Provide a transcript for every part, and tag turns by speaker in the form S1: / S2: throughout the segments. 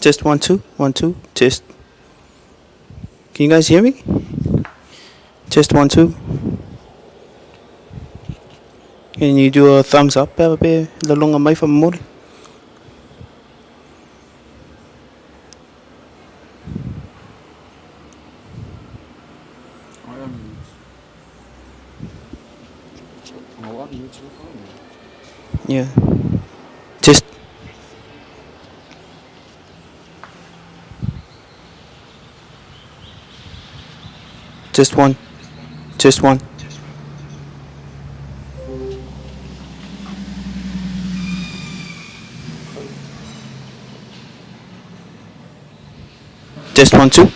S1: Test 1 2 1 2. Test. Can you guys hear me? Test 1 2. Can you do a thumbs up, Pepe? La longa mai fa mori.
S2: I am mute. Oh, I'm mute.
S1: Yeah. Test. Test one. Test one. Test 1 2.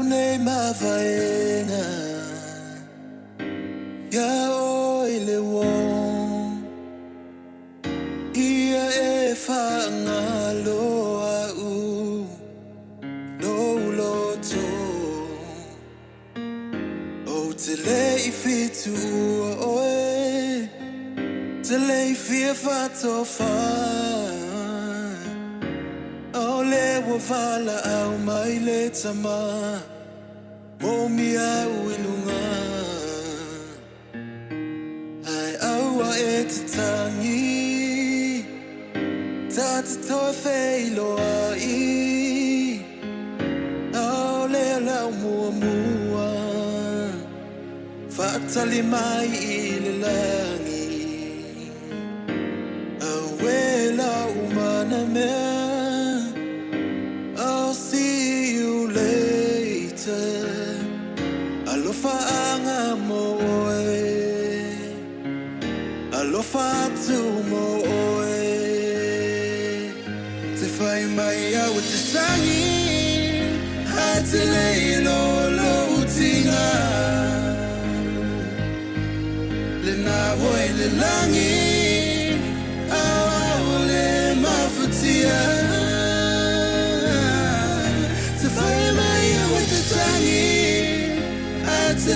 S3: ne mavaenga ya oile wo ia e fangalo au no loto o tele ifitu oe tele ifia fatofa ole wo fala au mai le tama momi au ilunga ai au e tangi tata to feilo ai ole la mua fatali mai ile langi awela umana mea. I'll see you later. Alofa anga moe, alofa tu moe. Te fai mai au te sangi, hate leilo lo utinga. Le na woe le langi, au le mafutia.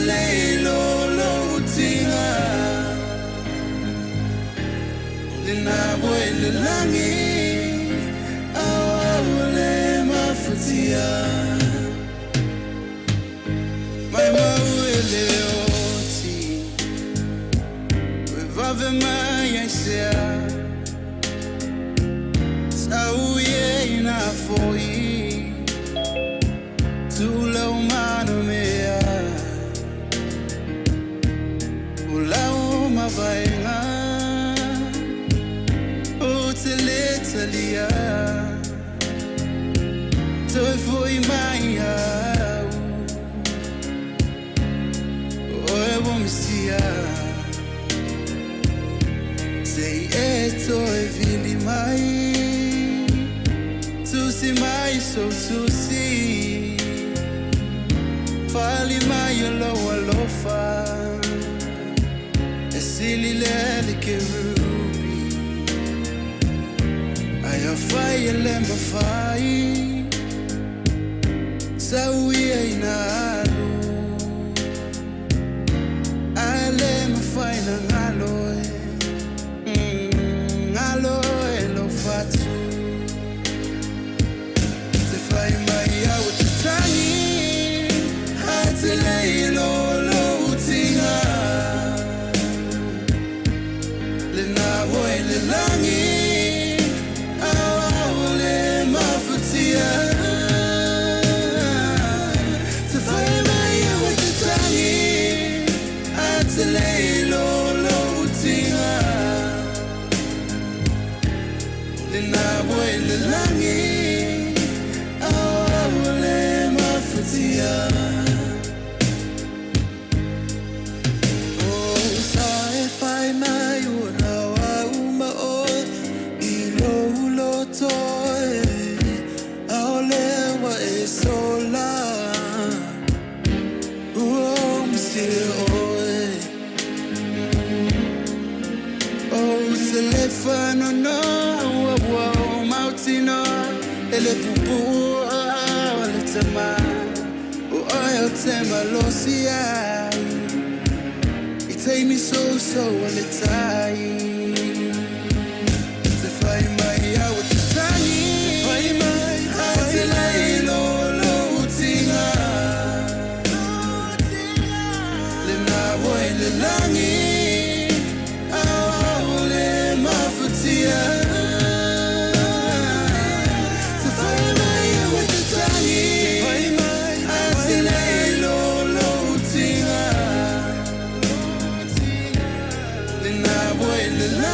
S3: Leilo lo utinga lina boile langi awale mafutia mai mauele oti we vave mai aisea sauye ina foi tu la umano mea vaenga o te letalia toi foi mai au o e bomisia sei e toi vili mai tu si mai so tu si Falima lo alofa Silly lele ke ruby Aya fai lemba fai Sawi ina alu Alema fai na ngaloe Ngaloe lo fatu Te fai mai au te tangi Hate leilo lo utinga le langi awale mafutia te fai mai au te tangi ate leilo lo utinga le langi awale mafutia oh sai fai mai telefono no wow mautino ele pupu le tema o ayo tema lo sia it take me so le tai te fai mai au te sangi fai mai te leilo lo utinga le na voi le langi the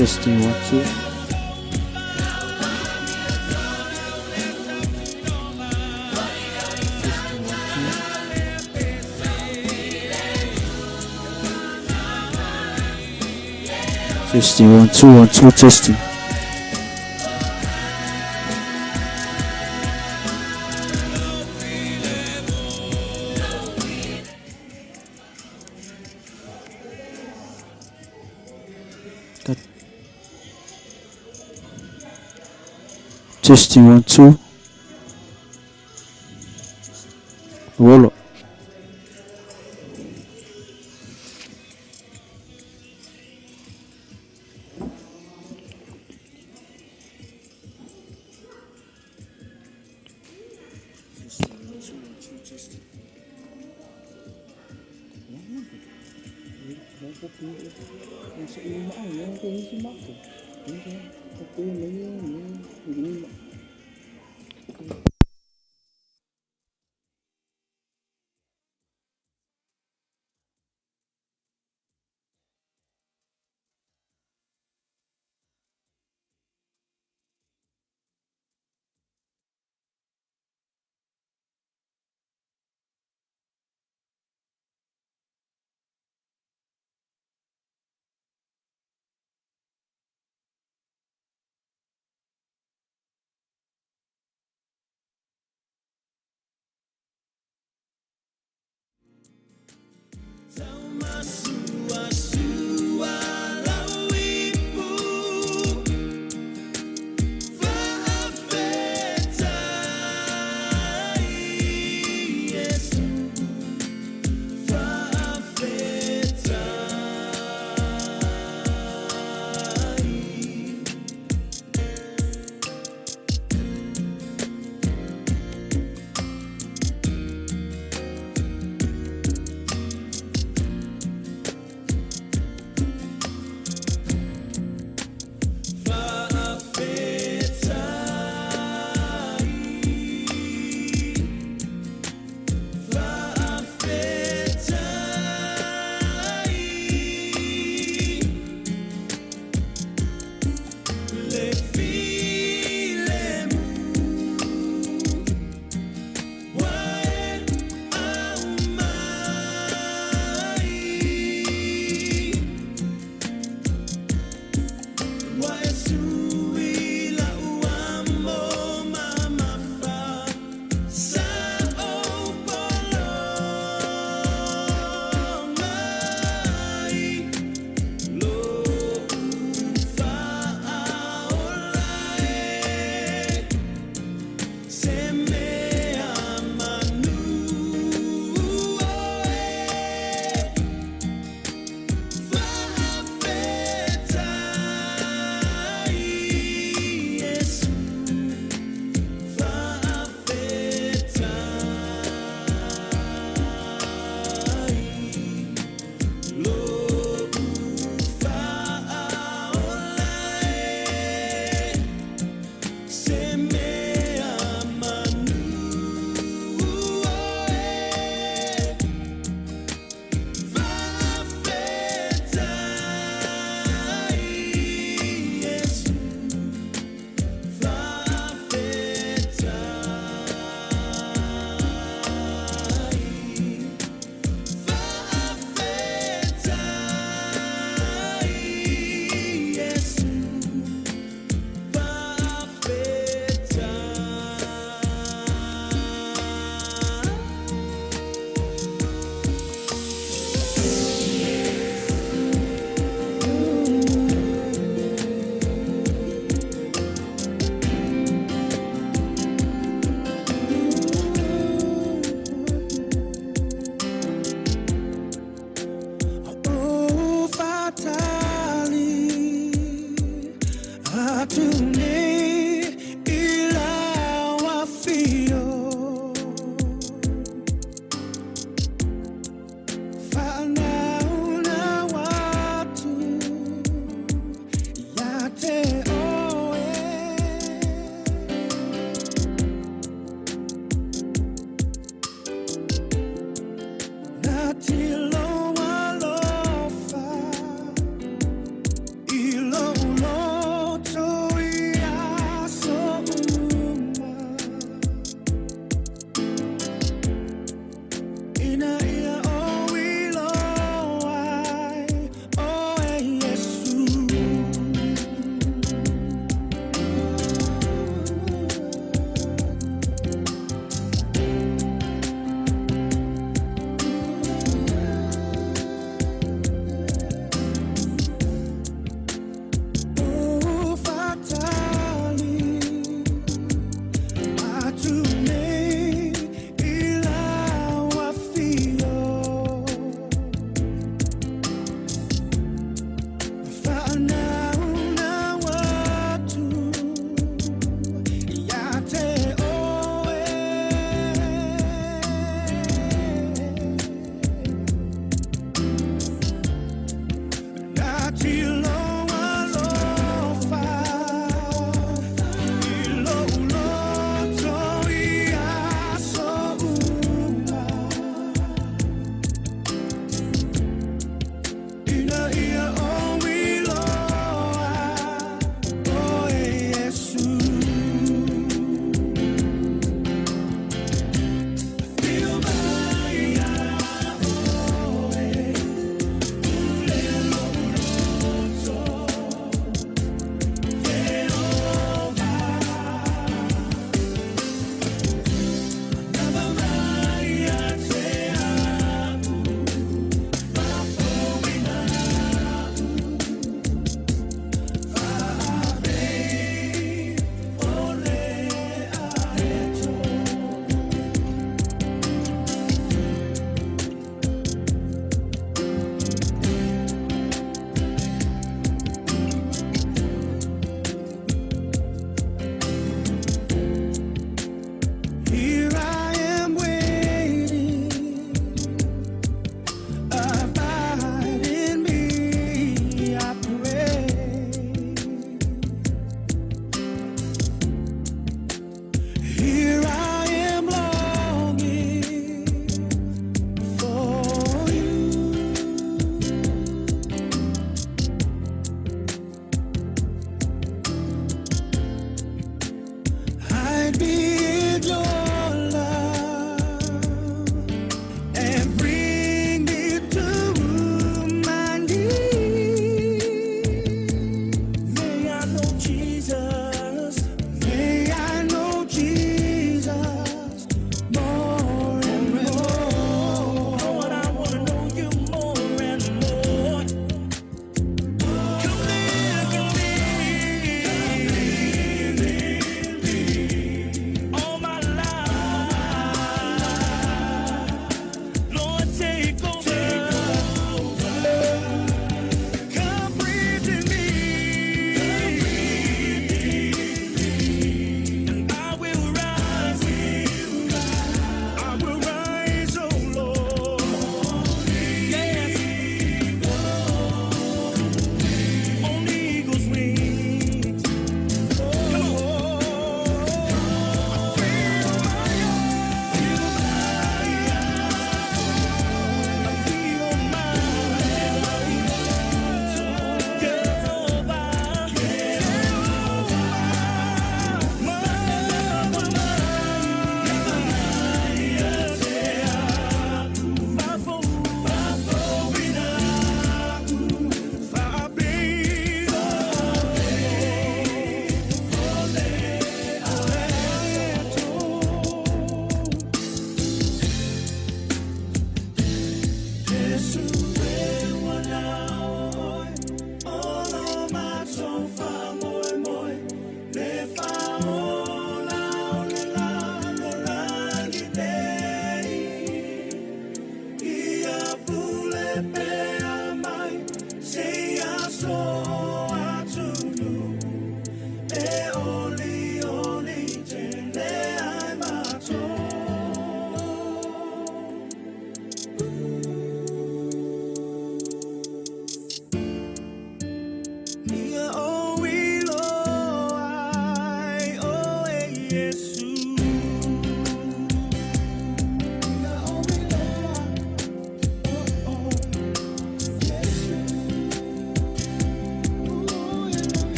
S2: Testing 1 2. Testing 1 2 1 2 testing. Cut. Testing 1 2. Roll up.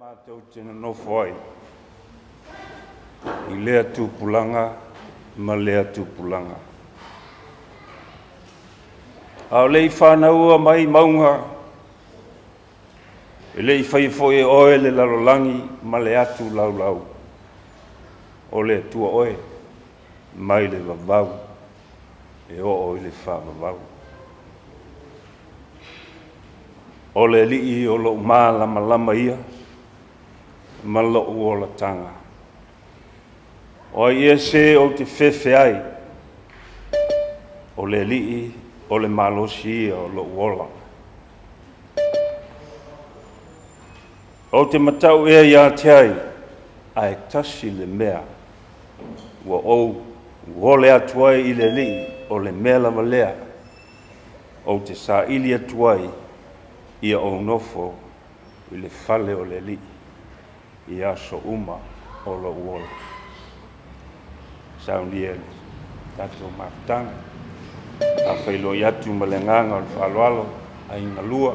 S4: Mātou tēnā nofo ai. I lea tūpulanga, ma lea tūpulanga. Ao lei whānaua mai maunga, e lei whaifoe oe le lalolangi, ma le atu laulau. O le tua oe, mai le vavau, e o oe le whavavau. O le lii o lo maa lama lama ia, ma lo o la tanga. O ia se o te whewhe ai, o le lii o le malosi ia o lo uola. O te matau ea ia te ai, ai tasi le mea, ua ou, ua le atuai i le lii o le mea lava lea, o te sa ili atuai, ia o nofo i le fale o le li i aso uma o lo uola. Saundi e tato maftanga, a whailo i atu ma le nganga o le whaloalo, a inga lua.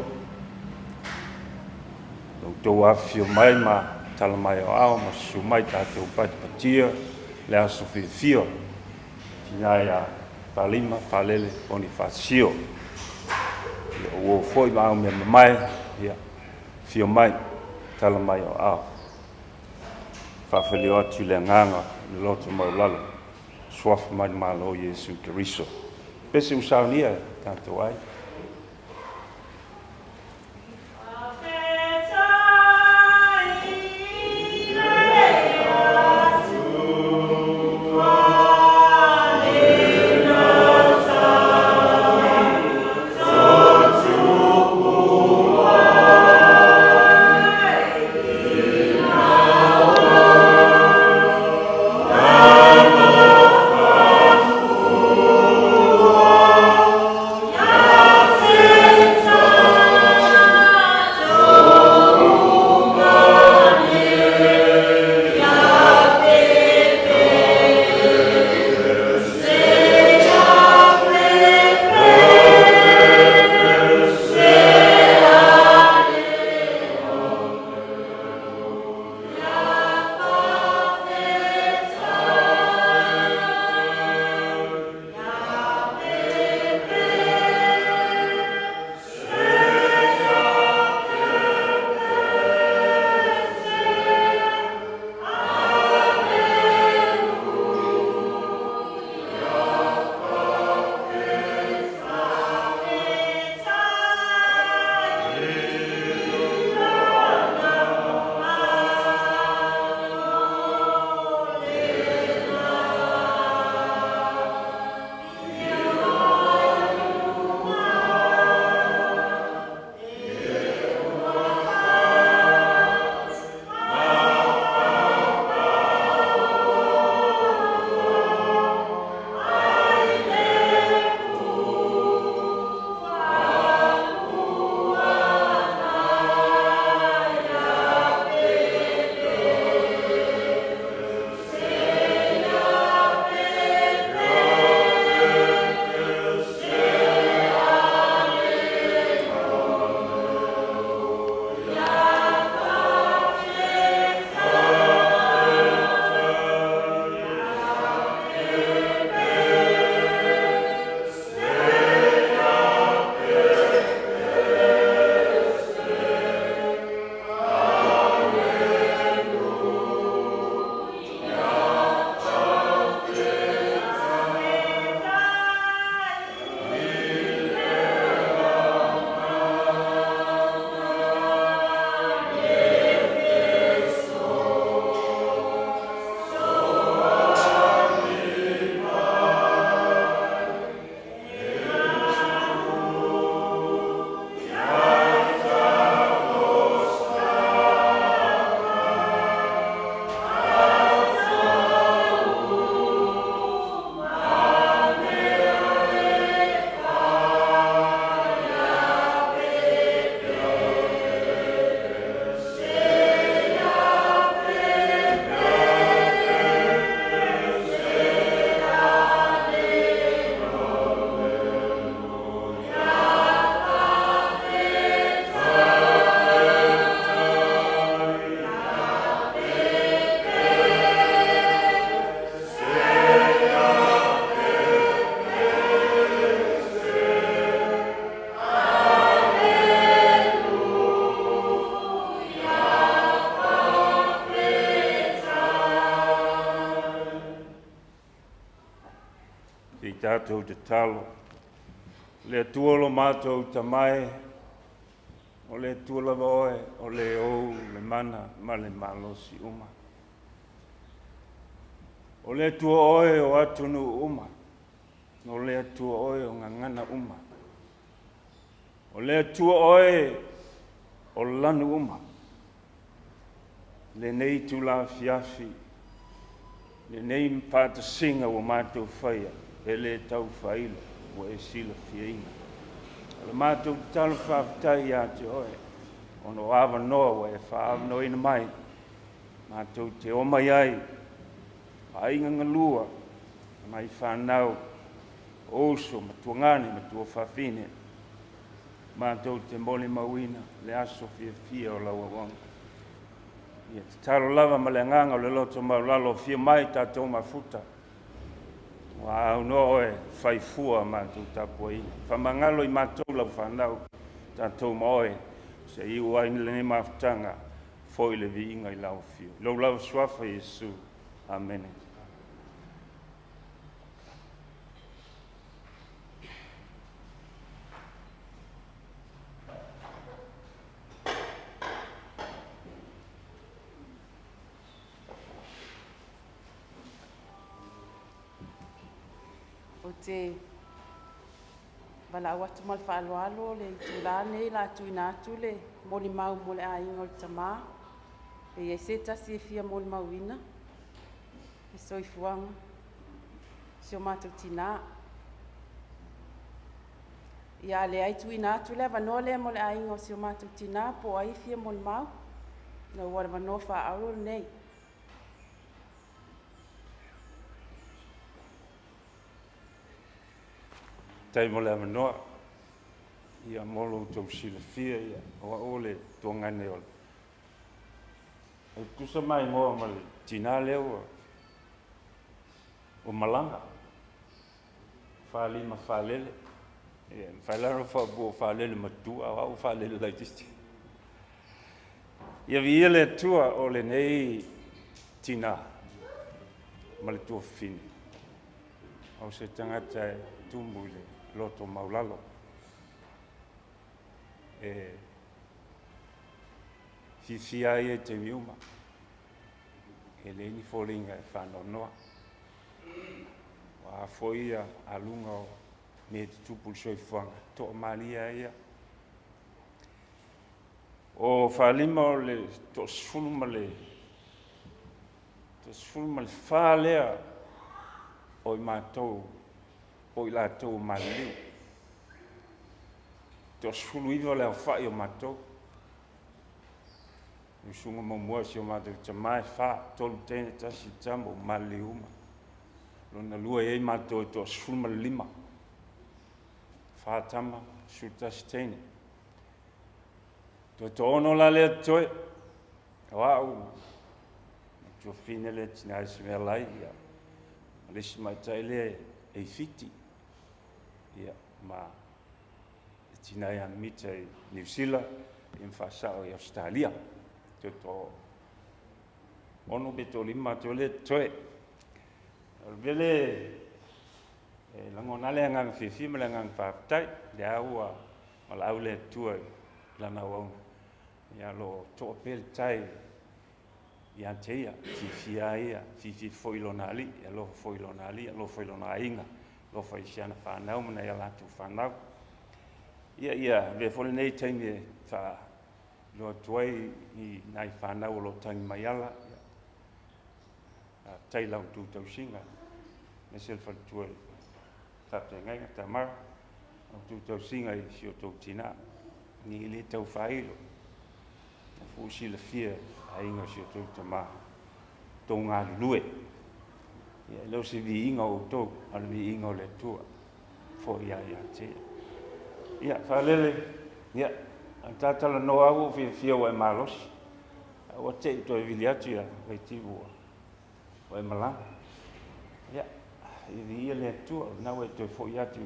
S4: Nau tau awhio mai ma tala mai o ao, ma su mai tato pati patia, le aso whiwhio. Tinai a Falima, Faalele, Ponifasio. O foi mau me mai ia fio mai tala mai o ao fa feli o tu le nganga le loto mau lalo swaf mai malo Yesu Kristo pese usaunia tanto ai
S3: Yeah.
S4: tātou te talo. Le tuolo mātou tamai, o le tuola oe, o le ou, le mana, ma le malosi uma. O le tua oe o atunu uma, o le tua oe o ngangana uma. O le tua oe o lanu uma. Le nei tu la fiafi, le nei mpata singa o mātou whaia, e le tau whaila, o e sila fiaina. Le mātou tala whaafitai a te oe, ono awa noa o e whaavano ina mai, mātou te omai ai, a inga ngalua, mai whanau, oso, matuangani, matua whawhine, mātou te mole mawina, le aso fia o laua wanga. Ia te taro lava ma le nganga o le loto maulalo fia mai tātou mafuta. Wa au no e whaifua mātou tapua ina. Whamangalo i mātou lau whanau tātou moe. Se iu aini le ne mafutanga foi le vi inga i lau fiu. Lau swafa Yesu. Amen.
S5: O te walau atu mal whaaloalo le tūlane la tuina atu le moli mau mole a inga o le tamā. E ia se tasi e fia moli mau ina. E soifuanga. Si o mātou tina. Ia le ai tuina atu le wanoa le mole a inga o si o mātou tina po ai fia moli mau. Na wale wanoa whaaro nei.
S4: Tai mole amanoa, ia molo tau sila fia, ia oa ole tuangane ole. E kusa mai ngoa ma le tina leo o malanga. Falima Faalele. Ia, whailaro whabua Faalele matua, au Faalele laitisti. Ia vi le tua o le nei tina, ma le tua fini. Au se tangata tumbu le loto maulalo. E fifia e te miuma. E le ni folinga e whanau noa. Wa foia alunga o me te tupu soifuanga. Toa malia ia. O Falima o le to sfulma le whalea o i mātou o i lātou maliu. Te osfulu iwa leo whai o mātou. Usunga mamua si o mātou te mai wha, tolu tēne tasi tambo maliuma. Lona lua e mātou te osfulu lima. Wha tama, su tasi tēne. Te ono la lea toe. Wau. Tua fine le tina isi mea lai. Lesi mai tai le e fiti. Ia, ma tina ia mita i New Zealand, i mwhasao i Australia. Te to ono beto lima te le toe. Vele lango nale ngang fifi ma le ngang whaptai, le aua ma la au le tua lana waunga. Ia lo toa pel tai ia teia, fifia ia, fifi foilona ali, ia lo foilona ali, ia lo foilona inga. Lo fai siana whanau, mana ia latu whanau. Ia, ve fole nei taimi e wha loa tuai i nai whanau o lo tangi mai ala. Tai lau tūtau singa. Me selfa tuai whapte ngai ngata mara. Au tūtau singa i si o tau tina. Ni le tau whailo. Fu si le fia a inga si o tau tama. Tau ngā lue. Ia lau se vi inga o tau, ala vi inga o le tua. Fo ia te. Ia, Faalele, ia, tātala no au fia o e malosi. O te i toi vili atu ia, wai tibu o e malanga. Ia, i vi ia le tua, nau e toi fo ia atu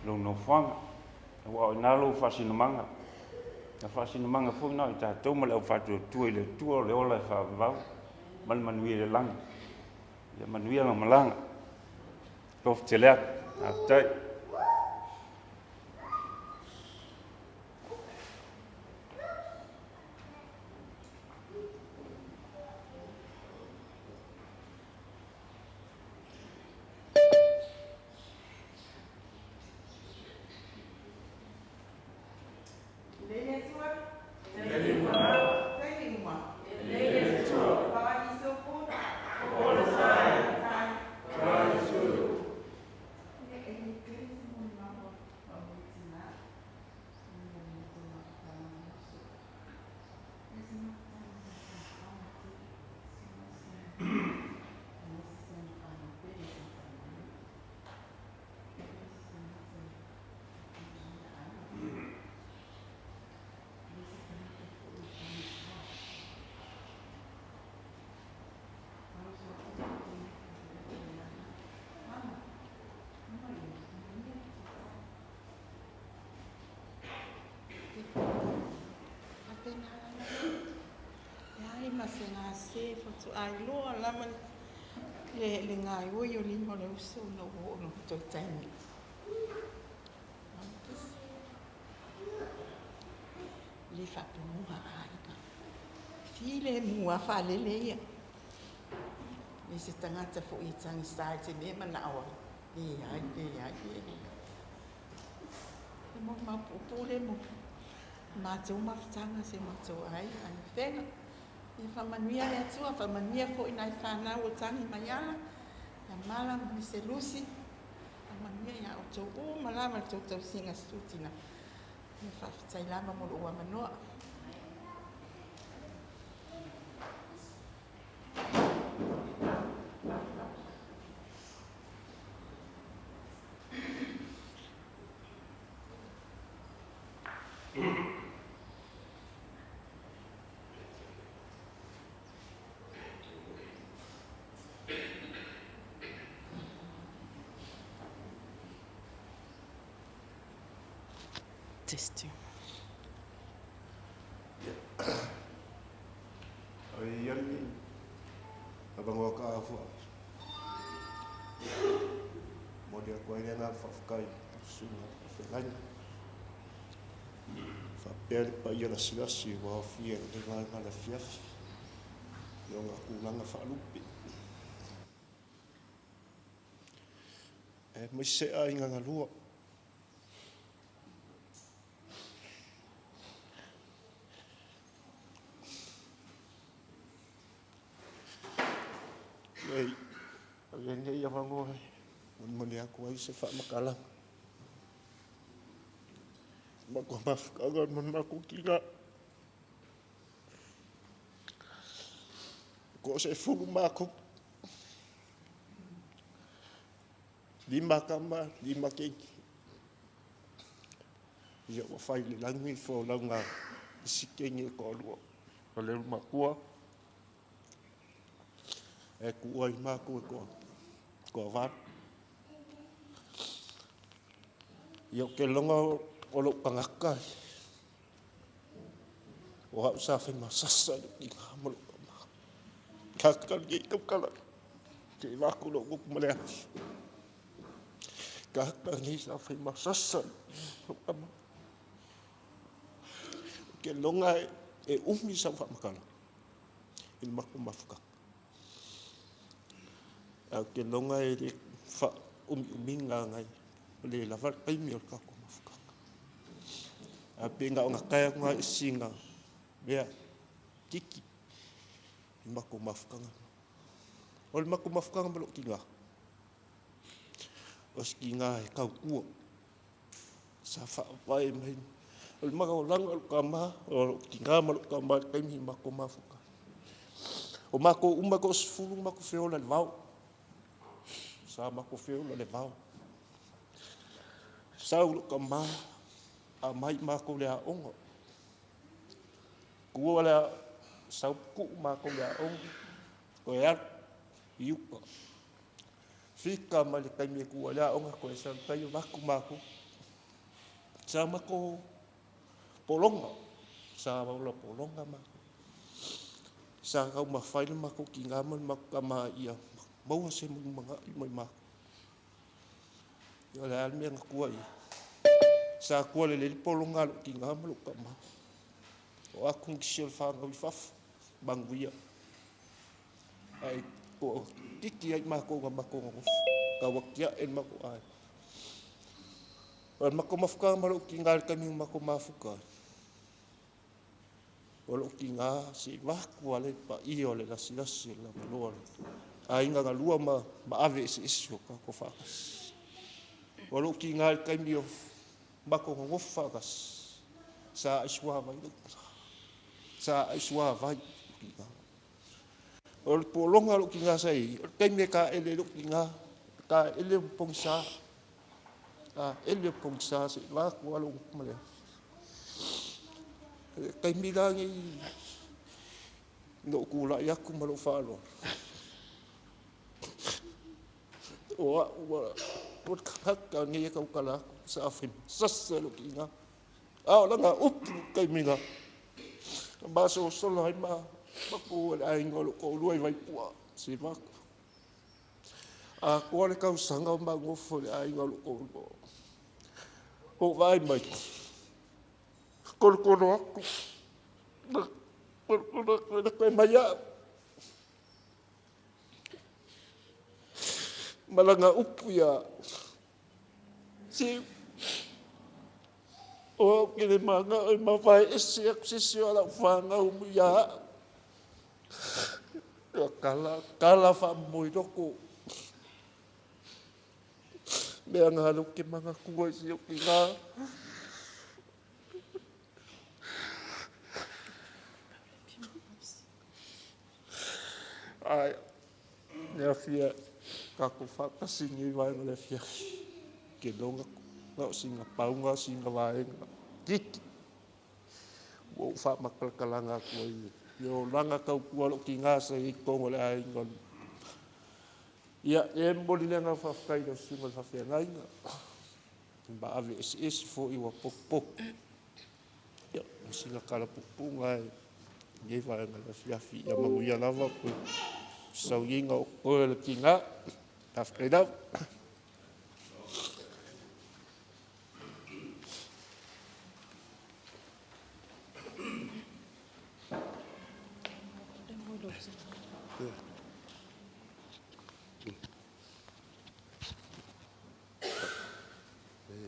S4: lo no whanga. Wa o nalo whasinamanga. Na whasinamanga fo nau i tātou ma leo whatu tua i le tua o le ola e whawau. Mali manui le langa. Ia manui ala malanga. Kof te lea, a tai.
S6: Ai mas ngā Sefo tu ai loa lama le ngā oi o lima le uso no o no to taimi. Le whatu muha ai ka. File mua Faalele ia. Le se tangata fo I tangi stai te me mana awa. Ai. Le mo mapupule mo. Mātou mawhitanga se mātou ai whenga. I whamanuia le atua, whamanuia fo I nai whanau o tangi mai ala. Ia mala mi se lusi. Whamanuia ia o tau o malama tau tau singa stutina. Ia whawhitai lama mo lo manoa. Testing.
S7: Ai yani abang waka afu. Modi aku ini na fakai sunga felani. Fa per pa ia si wa fia de la fia. Yo aku langa fa lupi. Mo se ai nga lua. Ei, avenge ia vango. Moni aku ai se fa makala. Mako mafkaga mon mako kinga. Ko se fulu mako. Lima kama, lima keki. Ia wa fai le langi fo langa sikengi ko lua. Ole makua. E kuai mako ko va. Ia ke longa o lo pangaka. O ha sa fe masasa ki mo. Kakal ki kala. Ke va ko lo ku male. Kakal ni sa fe masasa. Ke longa e umi sa fa makala. Il mako mafka. Ke longa e fa uminga ngai le lava kai mi ka ko mafuka a penga nga kai nga singa bea kiki mako mafuka ol mako mafuka mbalo kinga os kinga e ka ku sa fa vai mai ol mako langa ka ma o kinga malo ka ma kai mi mako mafuka o mako sfulu mako feola vau sa mako feola le vau Saul kama a mai mako le ongo. Kua le sau ku mako le ongo. Ko ya yuko. Fika mali kai me kua le ongo ko sa kai mako. Sa mako polonga. Sa lo polonga mako. Sa kau ma faile mako kingaman mako kama ia. Mau se mga mai mako. Ia le almea ngakua ia. Sa kua le polonga lo ki ngā malu ka ma. O aku ngisi o whanga i whafu. Banguia. Ai ko tiki ai mako ngā mako ngā ngofu. Ka wakia en mako ai. O mako mafuka malu ki ngā kami mako mafuka. O lo ki ngā si waku ale pa i o le lasi la maloa. Ai ngā lua ma ave isi o ka ko whakas. O lo ki ngā kami o mako ngā ngofu whakas. Sa isua vai. Sa isua vai. O le polonga lo ki ngā sai. O kami ka ele lo ki ngā. Ka ele pongsa. Ele pongsa si waku alo malea. Kai mirangi no kula yaku malo falo o ka ngi ka kala sa afim saselo kinga la nga up kai minga ba so solo ai ma ko ai ngolo ko luai vai pua si va ko le ka sanga ma ngo fo ai ngolo ko vai mai ko aku ko maya malanga upu ya si o kile manga o mawai esi aksisi ala whanga umu ya kala wha moi roko mea ngā luke manga kua si o ki ngā ai nea fia kako whakasingi vai ngā fia ke longa ngau singa paunga singa vaenga kiki o whamakalkalanga kua i o langa kau kua lo ki ngā sa i kongo le ai ngon ia e mboli le ngā whawhakaira singa whawhia ngainga ba ave esi fo i wa pokpok ia singa kala pupunga e ngai vaenga le fia fia manguia lava kua sau inga o koe le ki ngā, Tafaigata.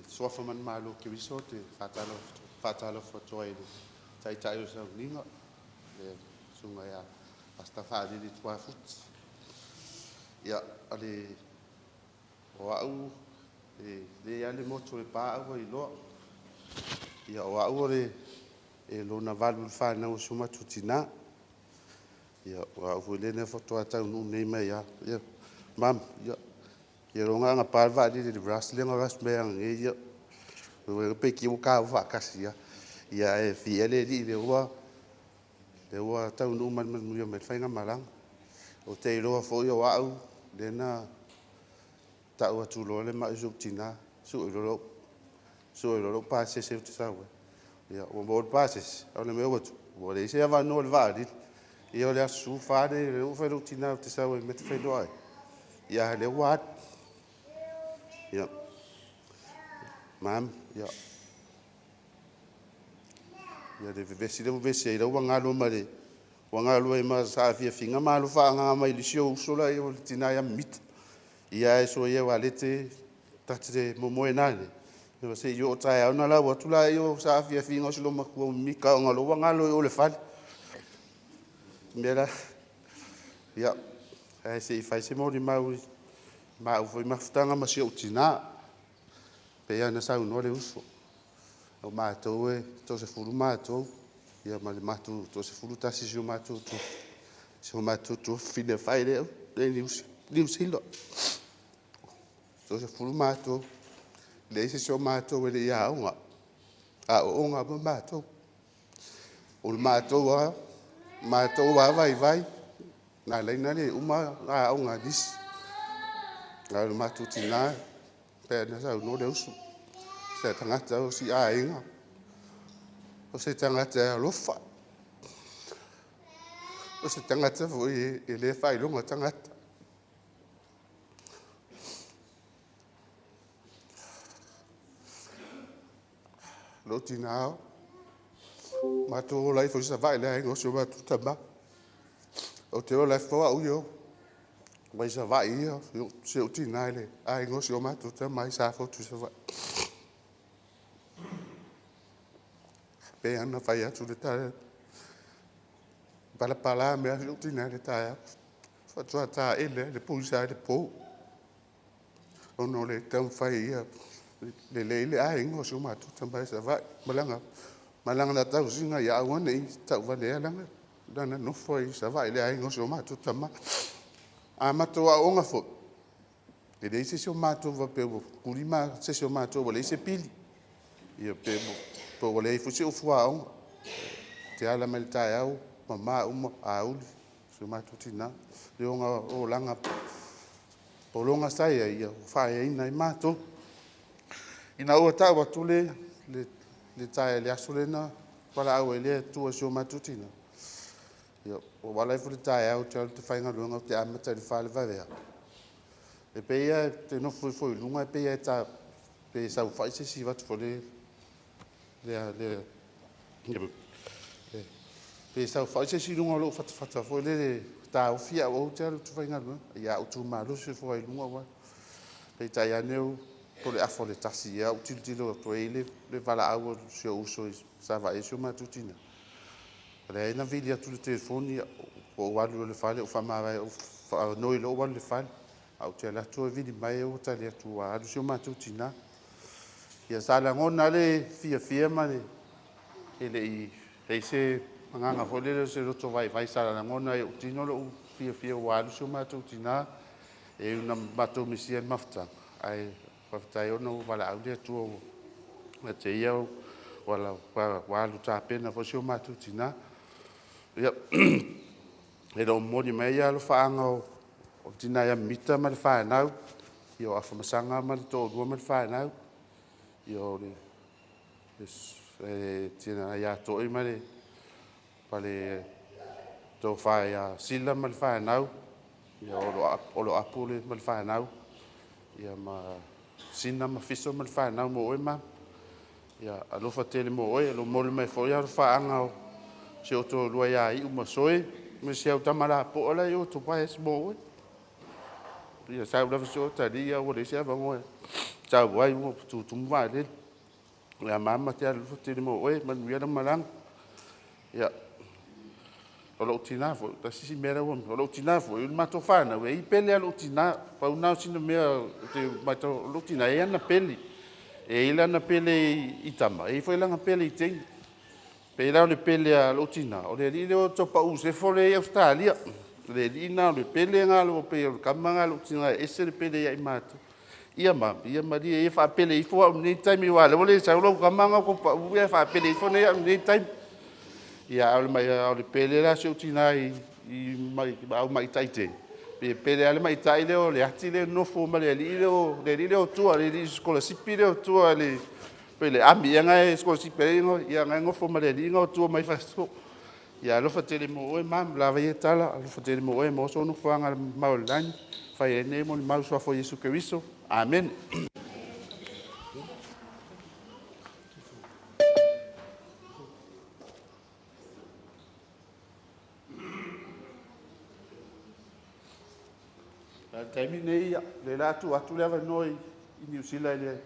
S8: Soafa man malo ke wiso te whatalo whatoa i tai o sa uninga. Sunga ia hasta Faalele tua fut. Ia ale o au le ale moto e pa au i loa. Ia o au le lona valu whanau suma tutina. Ia o au le ne whatoa tau nu nei mai ia. Ia mam ia ia ronga nga palva di le wrestling mea nge ia. Ue pe ki o ka wakasi ia. Ia e fiele di le ua. Le ua tau nu man muia me whainga marang. O te iroa fo i o au, le na tau atu loa le mai zup tina, su iroro pāse se uti sawe. Ia, o mo pāse, au le mea watu. O le ise awa no le vaari. Ia o le asu whaare, le uwhai rup tina uti sawe me te whaindoa ai. Ia, le waat. Ia. Mam, ia. Ia le vesi le vesi ai wangalo mare. Wangalo e ma sa fia finga malo fa nga mai le sio sola e o tina ya mit. Ia e so ia walete tate momoe nane. Ne se yo tai ona la watula yo sa fia finga solo maku mika ngalo wangalo e o le fal. Mera. Ia. Ai se fai se mo di mau foi mafutanga ma sio tina. Pe ya na sa no le uso. O mātou e, tō se furu mātou, ia ma le mātou, tō se furu tasi si o mātou tō, si o mātou tō whine whai leo, le ni usilo. Tō se furu mātou, le isi si o mātou e le ia aonga, a o onga ma mātou. O le mātou wa vai, nā leina le uma a aonga disi. Nā le mātou tina, pēr na sa no le usu. Se tangata o si ainga. O se tangata lofa. O se tangata fo e le fai longa tangata. lo tina ma to lai fo sa vai le ngo so ma tu tama o te o lai fo au yo mai sa vai yo se o tina le ai ngo so ma tu tama mai sa fo tu sa vai pe ana fai atu le ta pala me o tina le ta fa tu ta ele le pu sa le po o no le tam fai ia le ai ngo so ma tu tama sa vai malanga na tau singa ya wana I tau vale alanga dana no foi sa vai le ai ngo so ma tu tama a mato a onga fo le se so ma tu va pe kulima se so ma tu le se pili ia pe po le fu se o fu a te ala melta au mama a uli so ma tu tina le onga o langa po longa sai ia fa ina I mato ina o ta wa tu le tai le asulena para au ele tu so matutina yo o wala fu le tai au te fainga lunga te amata le fale va vea e pe ia te no foi lunga pe ia ta pe sa fa se si va tu le pe sa fa se si lunga lo fa foi le ta o fia o te tu fainga lunga ia o tu malo se foi lunga wa pe tai aneu po le afo le tasi ia utilo to ele le vala au se uso sa va e suma tutina le na vilia tu le telefoni o walu le fale o fa ma vai o no lo walu le fale au te la tu vidi mai o ta le tu a suma tutina ia sala ngona le fia ma le ele I se manganga fole se lo to vai sala ngona e utino lo fia walu suma tutina e una bato misia mafta ai fatai ono wala au dia tu na te ia wala wa lu ta pena fo sio matu tina ia e do moni mai ia lo faanga o tina ia mita ma fa na io afa masanga ma to do ma fa na io tina ia to I male pale to fa ia sila ma fa na io lo apule ma fa na ia ma sina ma fiso ma fa na mo ma ia alo fa tele mo lo mo me fo ia fa anga se o to lo ia I uma soe me se o tamara po la yo to pa es mo ia sa la so ta dia o le se va mo sa wai mo tu va le ia mama te alo fa tele mo ma ia ma lang ia o lo tina fo ta si mera o lo tina fo il mato fana we I pele lo tina pa una sino me te mato lo tina e na pele e ila na pele itama e foi la na pele ite pe la le pele lo tina o le o to pa u se fo le Australia le ina le pele nga lo pe o kamanga lo tina e se le pele ia mato ia ma di e fa pele I fo ni time wa le sa lo kamanga ko pa u fa pele fo ni time ia au mai au le pele la se utina I mai au mai taite pe pele ale mai tai le o le ati le no fo ma le le o tu ale di scola sipi le o tu ale pele ami nga e scola sipi ngo ia nga ngo fo ma le ngo tu mai fa so ia lo fa tele mo e mam la vai tala lo fa tele mo e mo so no fo nga ma online fa e ne mo ma so fo Yesu Cristo amen. Taimi nei le la tu atu le noi I New Zealand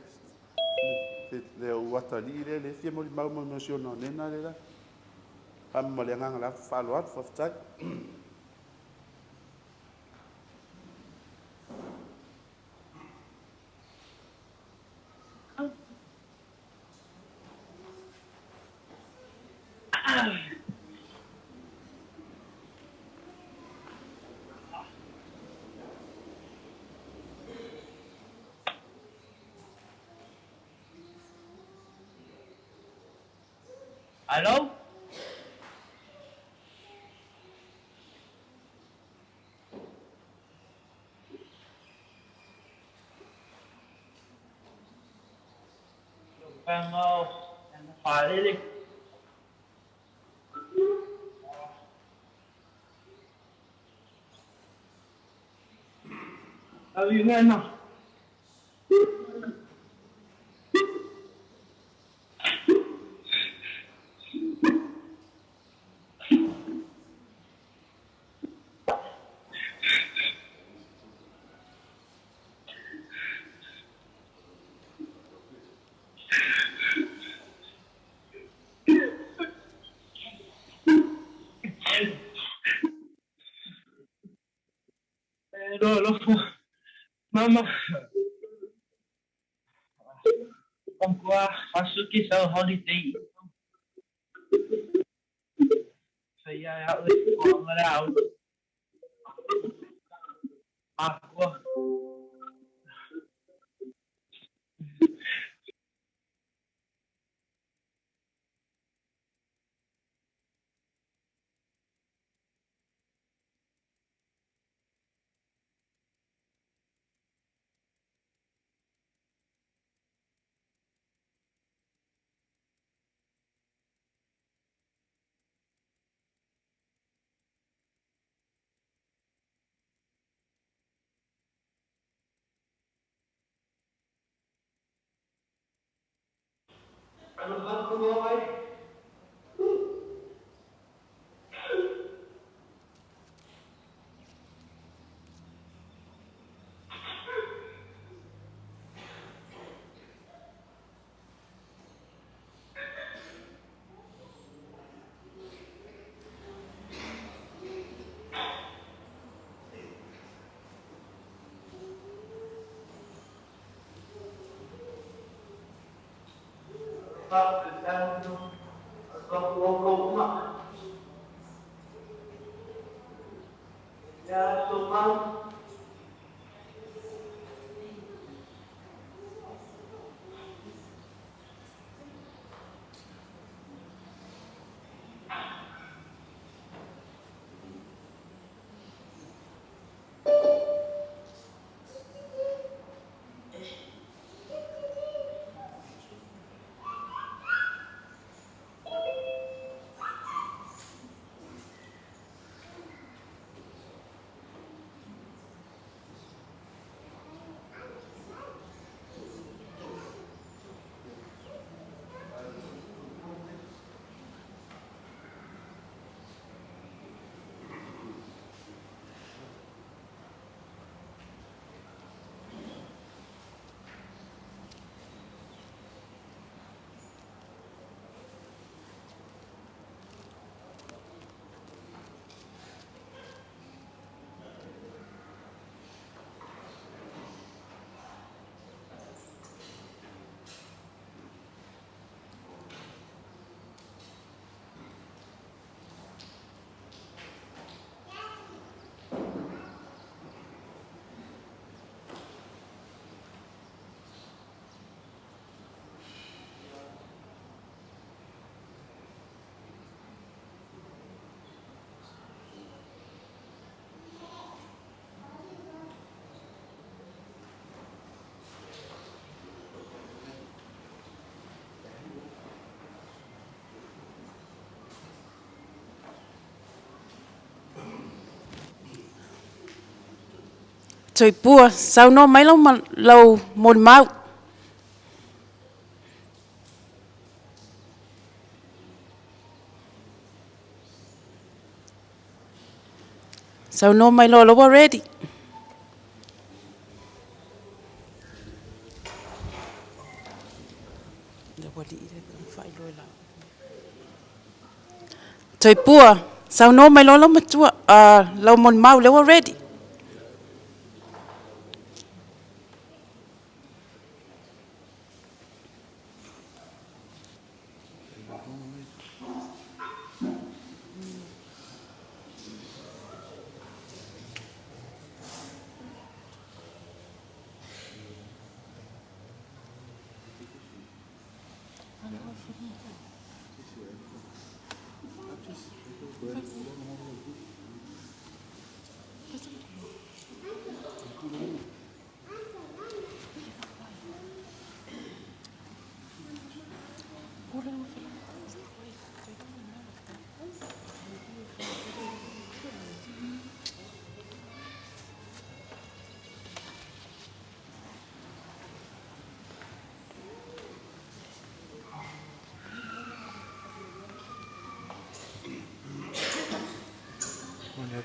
S8: le watali le fia mo mau mo sio no nena le la am mo le nganga la follow up for that
S9: Hello? Faalele. How you going now? Mama. Pourquoi? Parce que c'est un holiday. Saya kau ngelau. Aku. Ya, Sultan.
S5: Trời bùa, sao nó mấy lâu mà lâu một máu. Sao nó mấy lâu lâu ready. Trời bùa, sao nó mấy lâu lâu mà chua, lâu một máu lâu ready.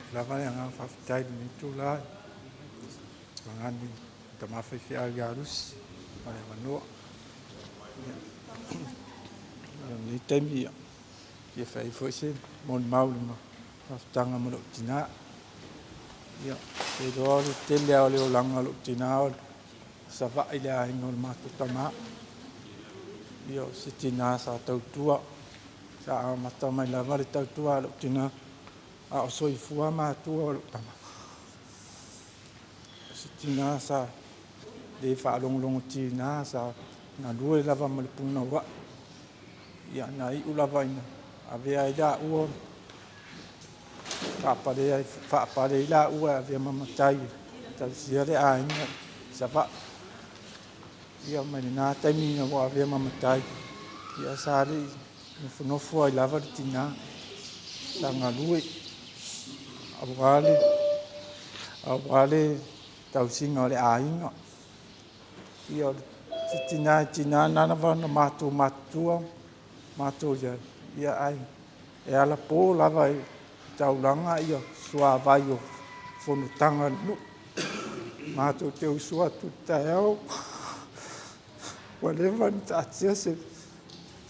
S7: Lava yang fafitai ni tu lah. Jangan ni tamafi fi agarus. Pada manu. Yang ni temi ya. Ia fai fosin mon mau lima. Fafitanga manu tina. Ia, te doa le te lea le o langa lo tina o sa vai le ahinga o le mātou tama. Ia, se tina sa tautua, sa mata mai lava le tautua lo tina, a o soifua mātua o lo tama. Se tina sa le whaalongolongo tina sa na lue lava ma le puna wa. Ia, na i ulava ina, a vea i la ua, whaapare i la ua a vea mamatai, tau sia le ahinga, sa va. Ia mai le nā taimina wa a vea mamatai, ia sa le nofo ai lava le tina, sa ngā lue, awale tau singa o le ahinga. Ia se tina nana wana mātou mātua, mātou ia ai, e ala pō lava i taulanga ia sua vai o whanutanga nu. Mātou te usua tu tae au, walewa ni ta atia se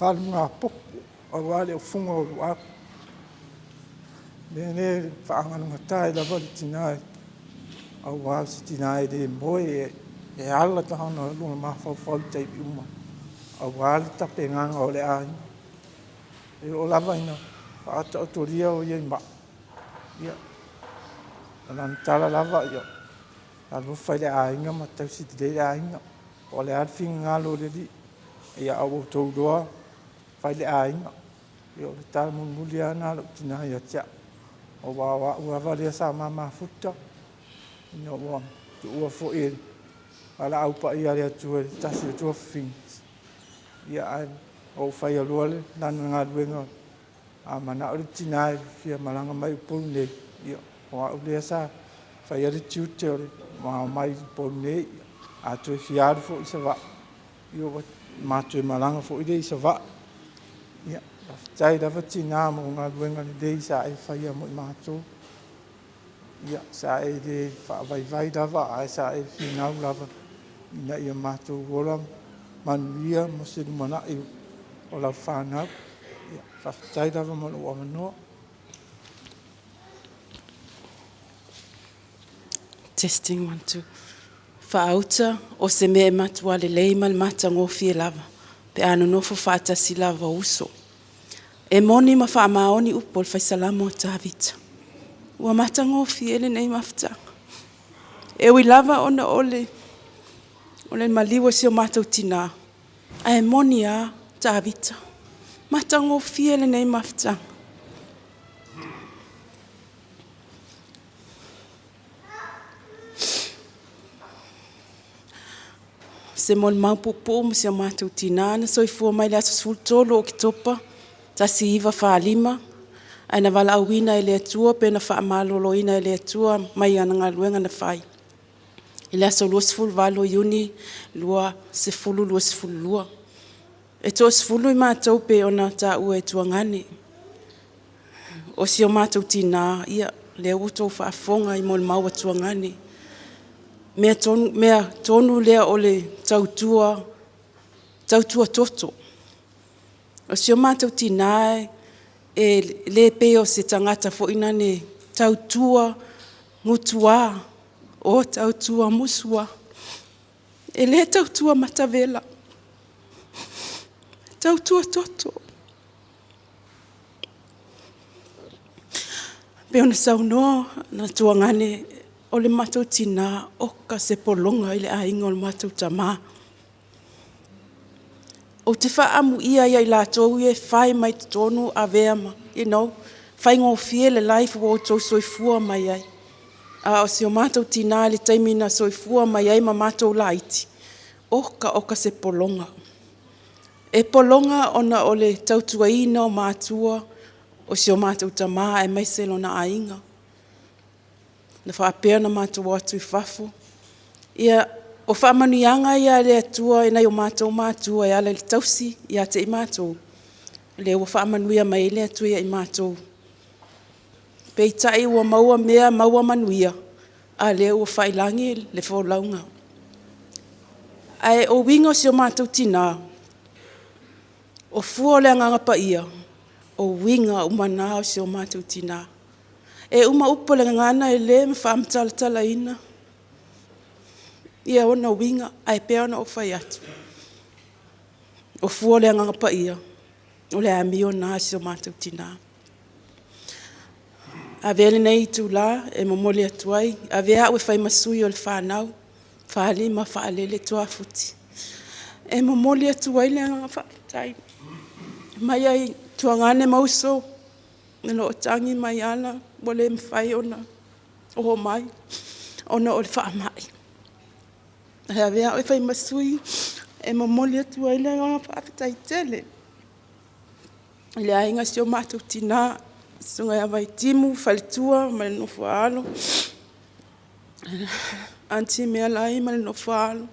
S7: whalu ngā poku, a wale o funga o luaku. Nene whaanganunga tae lava li tina e, a wale se tina e de moe e ala tahana lunga mawhawhau teipi uma. A wale tape nganga o le ahi. E o lava ina, whaata otoria o iei ma. Ia, alan tala lava ia. Alu whai le ahinga ma tau si te le ahinga. O le alwhinga ngalo le li. Ia au o tau doa, whai le ahinga. Ia o le tala muli ana lo tina ia tia. O wawa ua lea sa mama futa. Ina ua, tu ua fo e. Ala au pa ia lea tua, tasi o tua whinga. Ia ai, o whai alua le, nana ngā luenga. A mana o le tina e, fia malanga mai upolu nei. Ia, o au lea sa, whai ale tiute o le, mai upolu nei. A tue fiaru fo isa wa. Ia o mātue malanga fo ide isa wa. Ia, tai lava tina mo ngā luenga ni dei sa e whai mo i mātou. Ia, sa e de whaavai lava, a sa e whinau lava. Ina ia mātou wola manuia mo se lumana i o lau whanau. Ia, whaftai lava mo lo amanoa.
S5: Testing 1 2. Whaauta o se mea matua le leima le mata ngofi e lava. Pe ano nofo whaatasi lava uso. E moni ma whaamaoni upo le whaisalamo o tāwita. Ua mata ngofi ele nei mafta. E ui lava ona ole. Ole maliwa si o mata utina. A e moni a tāwita. Mata ngofi ele nei mafta. Se mon maupupu mo se o mata utina. Na soifua mai le aso sultolo o ki topa. Tasi iwa Falima. Aina wala awina ele atua, pena wha amalolo ina ele atua, mai ana ngā luenga na whai. Ele aso lua sifulu walo iuni, lua sifulu, lua sifulu lua. E toa sifulu i mātou pe ona tā ua e tua ngani. O si o mātou tina, ia, le uto whaafonga i mol maua tua ngani. Mea tonu lea o le tautua toto. O si o mātou tina e le peo se tangata fo ina ne tautua mutua o tautua musua. E le tautua matavela. Tautua toto. Peo na saunoa na tuangane o le matau tina oka se polonga i le ainga o le matau tamaa. O te whaamu ia i lātou e whai mai te tonu a veama, whai ngō fie le life o tau soifua mai ai. A o si o mātou tina le taimina soifua mai ai ma mātou laiti. Oka se polonga. E polonga ona o le tautuaina o mātua o si o mātou tamaa e mai selo na ainga. Na whaapea na mātou atu I whafo. Ia o whaamanuianga ia le atua e nei o mātua e ala le tausi ia te I mātou. Le o whaamanuia mai le atua I mātou. Pei tai ua maua mea maua manuia. A le o whailangi le whaulaunga. Ai o wingo si o mātou tina. O fua le anganga pa ia. O winga umana o si o mātou tina. E uma upo le ngana e le me whaamtalatala ina. Ia ona winga ai pea ona o whai atu. O fua le anganga pa ia. O le amio na si o mātou tina. A vele nei tu la e momoli atuai. A vea ue whai masui o le whanau. Falima, Faalele tua futi. E momoli atuai le anganga whaatai. Mai ai tuangane mauso. Nelo o tangi mai ana. Wale mwhai ona. O mai. Ona o le whaamai. A vea ue whai masui. E momoli atuai le anganga whaatai tele. Le ainga si o mātou tina. Sunga ya vai timu, falitua, male no faalo. Anti mea lai, male no faalo.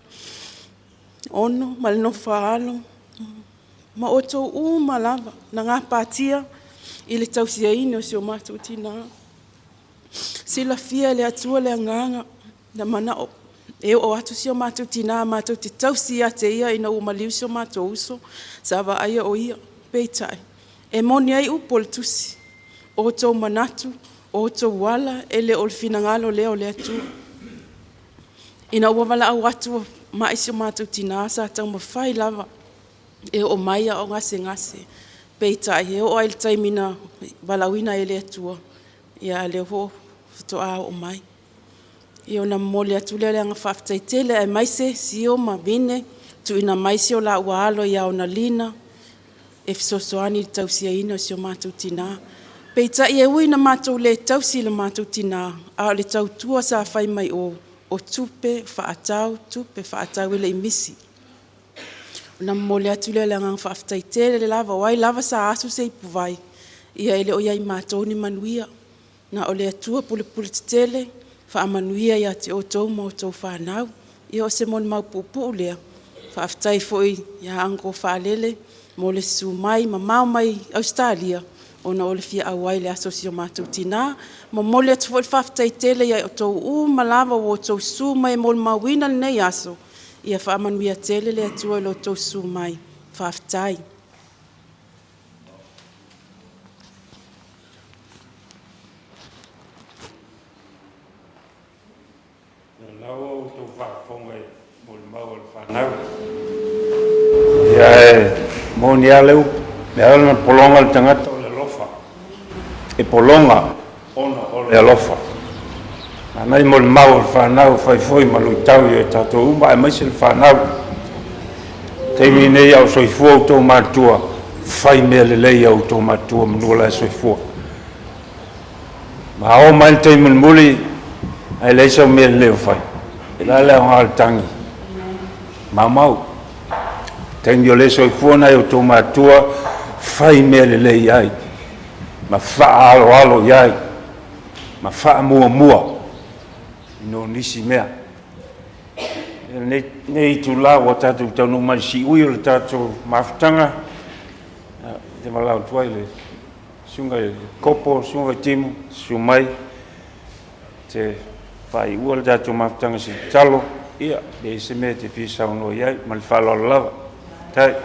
S5: Ono, male no faalo. Ma oto malava, na ngā pātia, i le tausia ine o si o mātou tina. Sila fia le atua le anganga, na mana o. E o atu si o mātou tina, mātou te tausia te ia, ina umaliu si o mātou uso, sawa aia o ia, peitai. E moni ai upo le tusi. O tau manatu, o tau wala, ele o le finangalo leo le atu. Ina ua wala au atu maisi o mātou tina sa tau mawhai lava. E o maia o ngase. Peitai, e o aile taimina walawina ele atua. Ia le ho, to a o mai. E o na mole atu le anga whaftai tele, e maise, sio, ma vine, tu ina maise o la ua alo ia o na lina. E fisosoani tau sia ina o si o mātou tina. Peita ia ui na mātou le tausi le mātou tina, a le tau tua sa whai mai o tupe whaatau ele imisi. Na mole atu le ngang whaftai tele le lava, wai lava sa asu se ipuwai, ia ele o iai mātou ni manuia, na o le atua pule te tele, wha manuia ia te o tau ma o tau whanau, ia o se mon mau pupu lea, whaftai foi ia ango Faalele, mo le su mai, ma mau mai Australia, ona o le fia awai le asosio mātou tina, ma mole atu fo le whaftai tele ia o tau malava o tau su mai mo le mawina le nei aso, ia whaamanuia tele le atua lo tau su mai, whaftai.
S4: Lau o tau whaafonga mo le mau o le whanau. Ia e moni a leu, me ala na polonga le tangata o le lofa. E polonga ona o le alofa. Anai mo le mau o le whanau, whai foi ma lui tau i e tatou uma, e maise le whanau. Teimi nei au soifua au tau mātua, whai mea le lei au tau mātua, manua la soifua. Ma o mai teimi le muli, ai leisa o mea le leo whai. E la leo ngā tangi. Ma mau. Teimi o le soifua nei au tau mātua, whai mea le lei ai. Ma wha alo iai. Ma wha mua. No nisi mea. Nei tu la o tātou tau mari si ui o le tātou mawhitanga. Te malau tuai le sunga e kopo, sunga e timu, sumai. Te whai ua le tātou mawhitanga si talo. Ia, e se mea te pisau no iai, ma le whalo lava. Tai.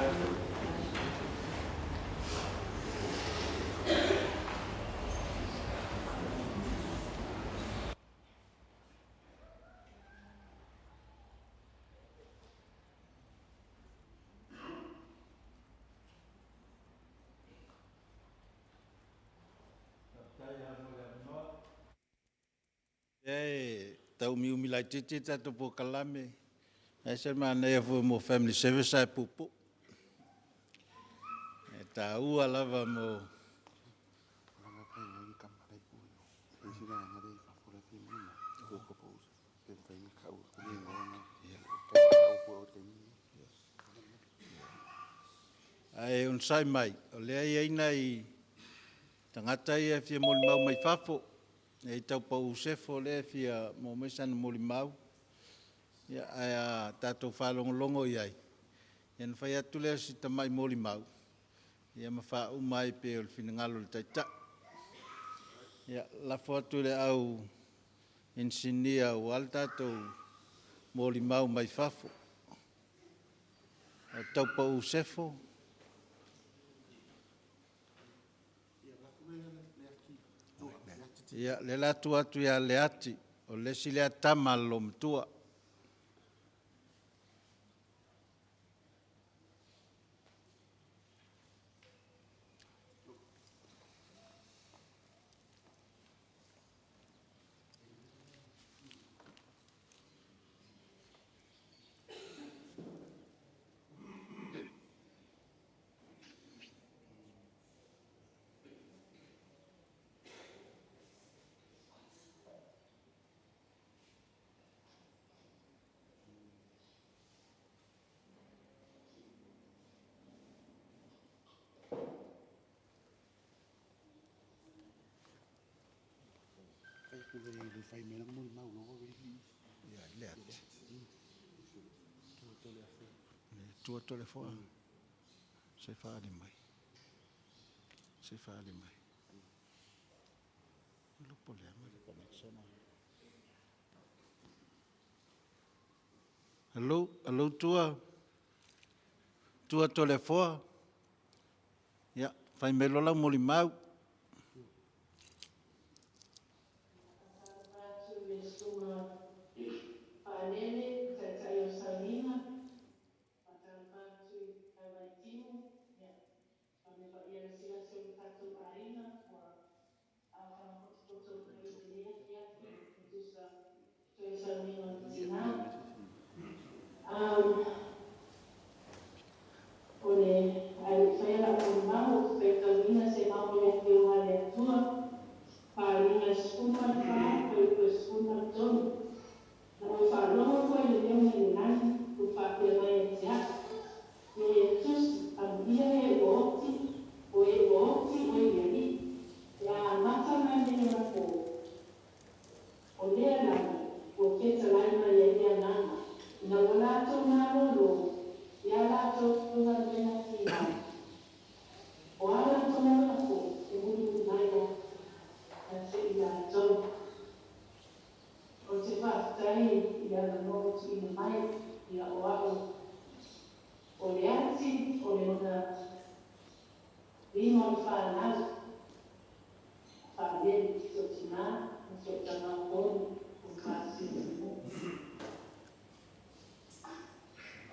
S8: Tau miu milai titi tātou po kalame. E se mana e fu mo family service ai pupu. E tā ua lava mo... Ai un sai mai, o lea ina i tangata ia fia moli mau mai fafo. E tau pau Sefo le fia mo mesan moli mau. Ia ai tātou whalongolongo iai. Ian whai atu lea si tamai moli mau. Ia ma wha umai pe o le finangalo le taita. Ia lafo atu le au insinia o al tātou moli mau mai fafo. Tau pau Sefo.
S10: Ia le latu atu ia le ati o le sile atama lo mtua. Ia le ati. Tua tole foa. Se whaare mai. Se whaare mai. Lupo lea mai. Hello tua. Tua tole foa. Ia, whai melo lau moli mau.
S11: Faalele, Tafaigata o Falima, Ponifasio, Timua, ia sila se tatu aina wa au foto ia tusa to Falima tina. Ole ai faila con mau Falima se mau ia que uma le tua Falima skuma fa ko skuma ton. O Parlour foi ele mesmo nani o papel mai já e tus abia e volti o ele ya mata na minha po o le na o que talai mai ia nana na wala to na lo ya la to na na tina o ala to na po e muito mai na se ia to o te whaatai ia na nōtu i na mai ia o au o le ati o le ona rima o whanau Faalele ki o tina o te o tamau koni o kasi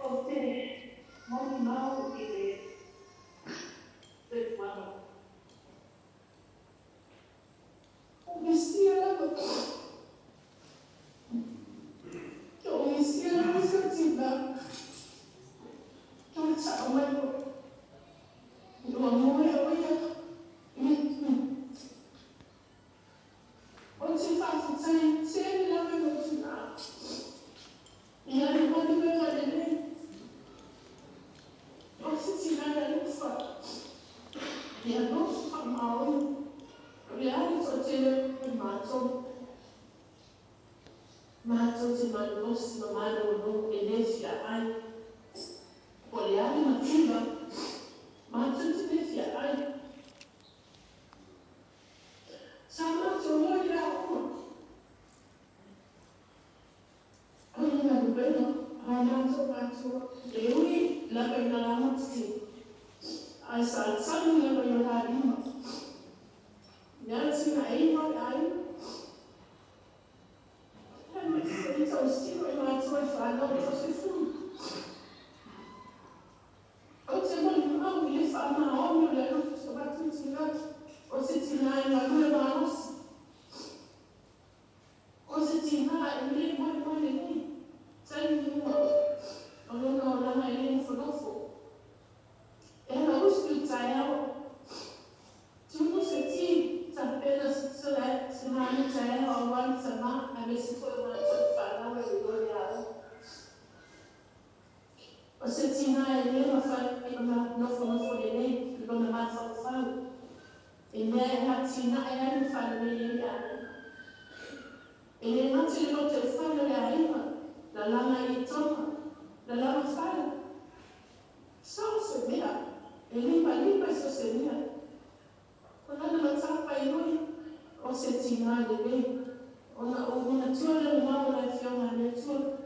S11: o te moni mau i te whanau o mestia lako Comisión Ejecutiva, Tucha Huevo, Luamue Oya, Ochifa Futai, Chen Lame Mochina, Yana Moniwe Faalele, Ochitina Yalufa, Yalufa Maui, Riani Totele Mato. Mato te manos no mano no enesia ai. Poliani mativa. Mato te nesia ai. Sama te oia uma. Ai na beno, ai mato. Eui la pena la mati. Ai sa ni la yo ha lima. Nasi na ai. Então, se eu não sou falando, eu sou fundo. Eu te mando não, ele fala na hora, eu levo o seu batido de gato. Você tinha uma lua na nossa. Você tinha, ele manda ele. Sai nenhuma. Não, ele não foi. Ela hospital ela. Tu não senti, sabe apenas se lá, se não é ela, ou antes a ver se foi uma você tinha ele não foi ele não mais falou ele é tinha ele falou ele não tinha o telefone ele lá na itoma lá fala só se vê ele vai só se vê quando não sabe ele você tinha ele ona tua uma na fiona na tua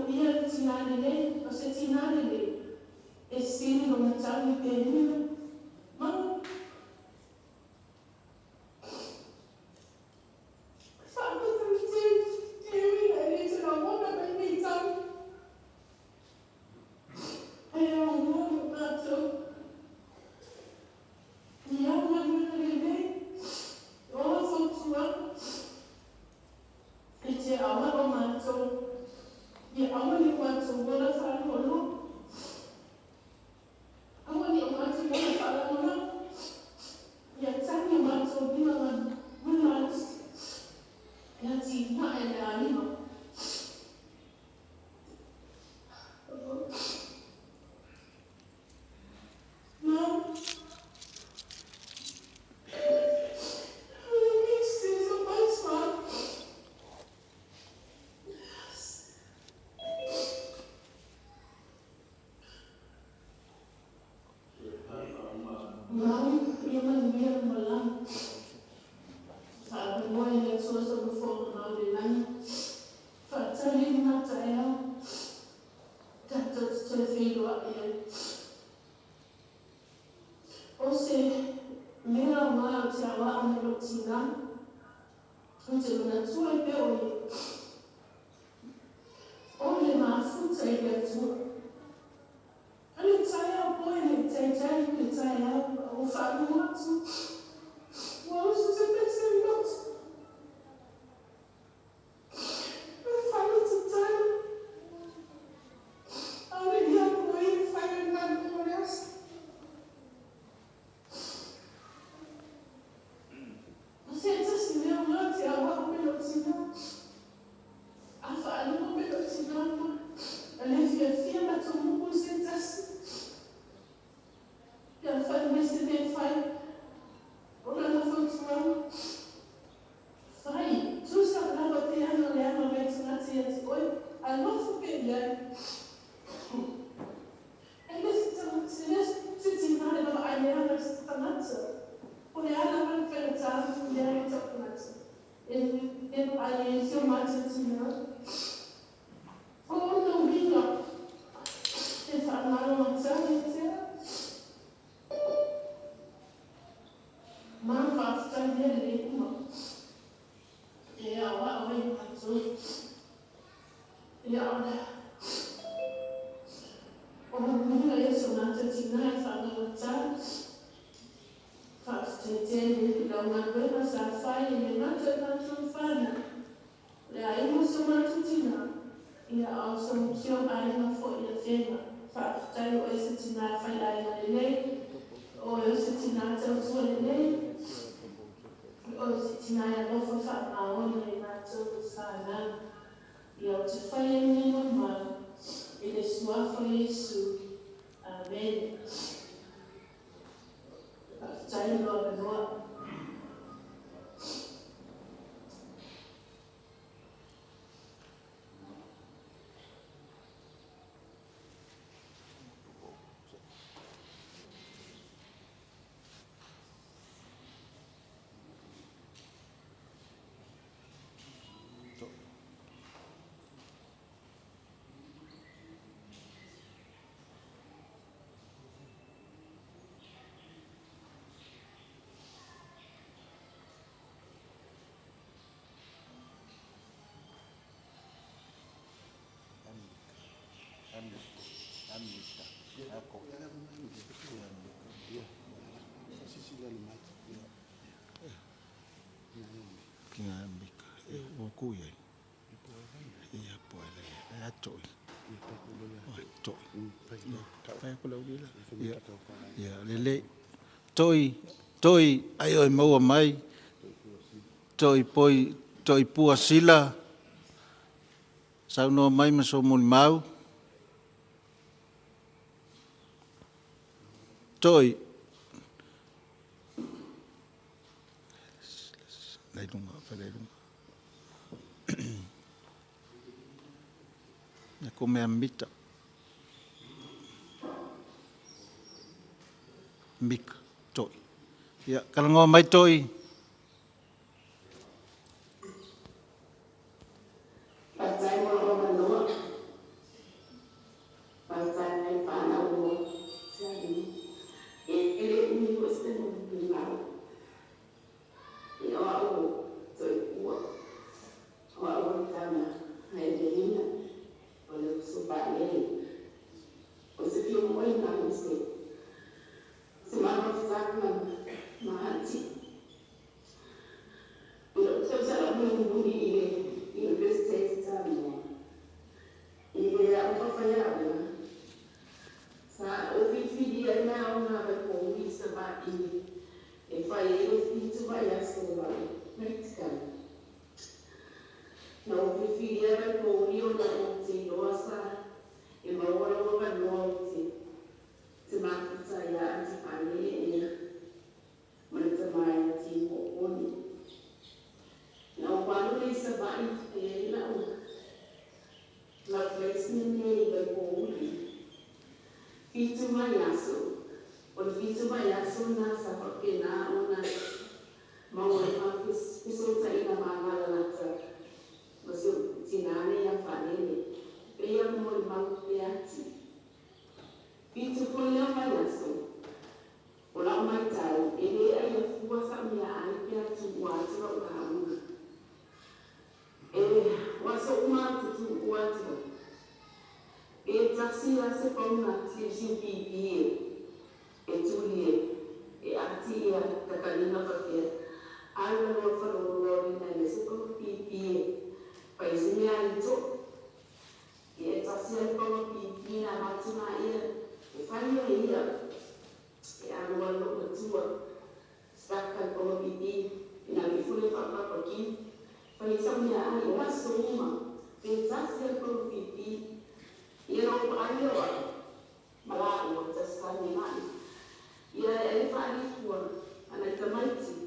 S11: ia tinalele, você tinalele, esse não me sabe perder, mas tina. Until when I saw a bill, only my foot I get to. And it's a boy, and it's a of Falima too. What was the best thing not? I find it a time. I already have a way to find my else. I said, just in your words, I want me to see now. I find me to see now. And if you feel that someone will say, just, you'll find me sitting fine. I love for being there. And this sitting down about I never answer. When I have a friend, I'm there to answer. If I use your matter to know. Oh, no, we got. If I'm not on Saturday, man, fast time here, yeah, what are you doing? Yeah, oh, it's a matter tonight, I'm time. Fast ten, don't want to pass a fire in the matter, not so fun. Yeah, it was so much to yeah, also, so I know for your favor. Fast time, or is it tonight, I like the lake, or is it tonight, also the lake? Or is it tonight, I go for fat now, only not so sad. You're to fire me, man. It is what for you, amen. Time, Lord, and what?
S10: Toi ai oi maua mai toi pua sila sau no mai maso mul mau toi lai dunga na come ambita mik toi ya kalango mai toi
S11: ala no whanau na le se ko pipi pai se mea i to e tasi al ko pipi na matuna ia e whani o ia e anua no matua staka ko pipi ina mi fule whakapa ki pai sa mea ai o aso uma e tasi al ko pipi ia no ai o mala o tasa ni mai ia e whani fua ana i tamaiti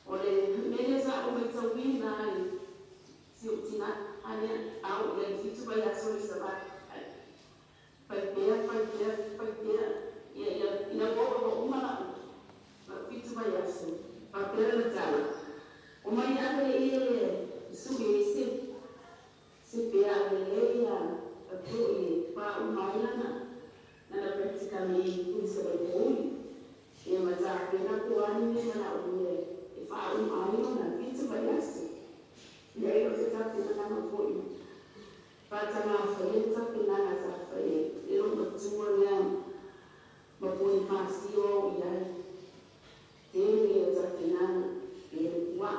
S11: o le mele sa o mai tauwi na ai si o tina ane au le fitu bai aso i sa bai pai pea ia ina boka o umala na fitu bai aso pai pea na tala o mai ane ia le suge i se pea le leia a tu i pa umailana na na praktikami i sa bai kouli ia mata pena kuani ne na uye e fa umailana na fitu bai aso ia io se tapu na nama foi pata na foi tapu na na sa foi io no tua lea ma Ponifasio ia tele e tapu na e wa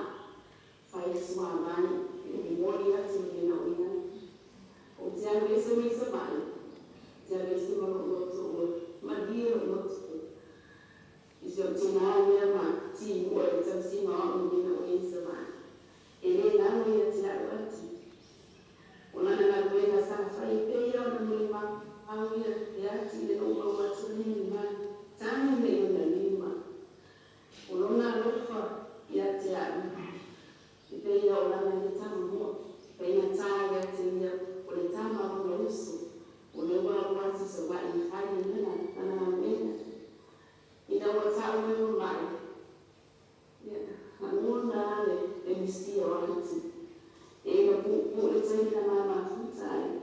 S11: fai sua mai e mori ati ni na uia o tia mese mai tia mese ma no to ma dia no to isio tina ia ma Timua e tapu si ma ni na uia sa mai ele não ia tirar o antigo. O nana na doença sa fai peia o nome ma auia e ati le no o matuni ma tanu me o nima. O nona lofa ia tirar. E peia o nana de tamu mo. Peia taga tia o le tama o uso. O le wa wati so wa i fai nana mena. Ina o tau me o mai. Anguna le misia wanti e na pu le tsena na mafutai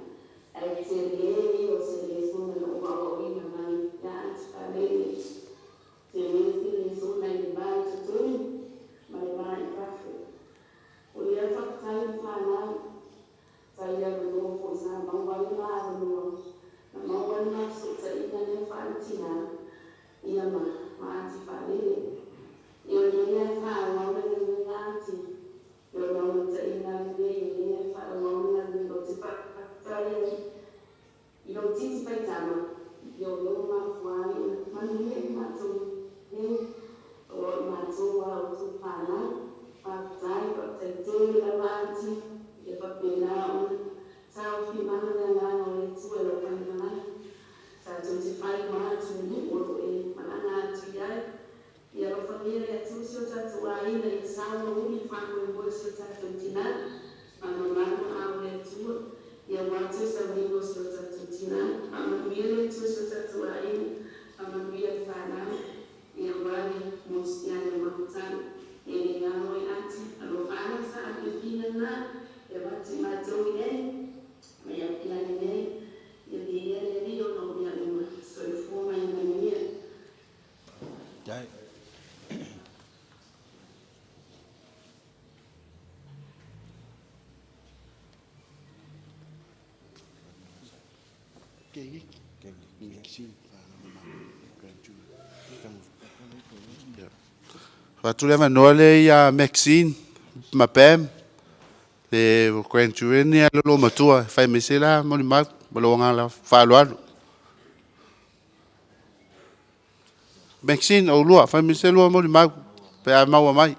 S11: ai tsele o tsele sona no wa o ina mai ya Faalele tsele tsele sona i mai tsui mai kafe o le fakai fana sai ya no fo sa mangwa na no na mangwa na so tsai na ne fantina ia ma ti Faalele io ne fa una lunati io non sei in altre ne fa una lunati fare io ti spettamo io non ma fuori ma non è ma tu ne o ma tu o tu pana fa dai per te davanti e fa pena ciao fi mano na le tue lo fanno sa tu ti fai ma tu o e ma na ti dai ia la famiglia tu si tatu ai na sauna uni fanno in bolsa tatu tina ma mano a le tu ia watu sa mi bolsa tatu tina ma mire tu si tatu ai ma mire fana ia wali mustiane mahutan ia ngano ati alo fana sa ke fina na ia wati ma tu ne ia kila ne ia dia ne io no ia no so forma in mia
S10: Dai.
S8: Fatule manoa le ia Maxine ma pem le kwentu ni lo matua fai mesela mo ni mak bolo ngala fa lo alu Maxine o lua fai mesela mo ni mak pe a mau mai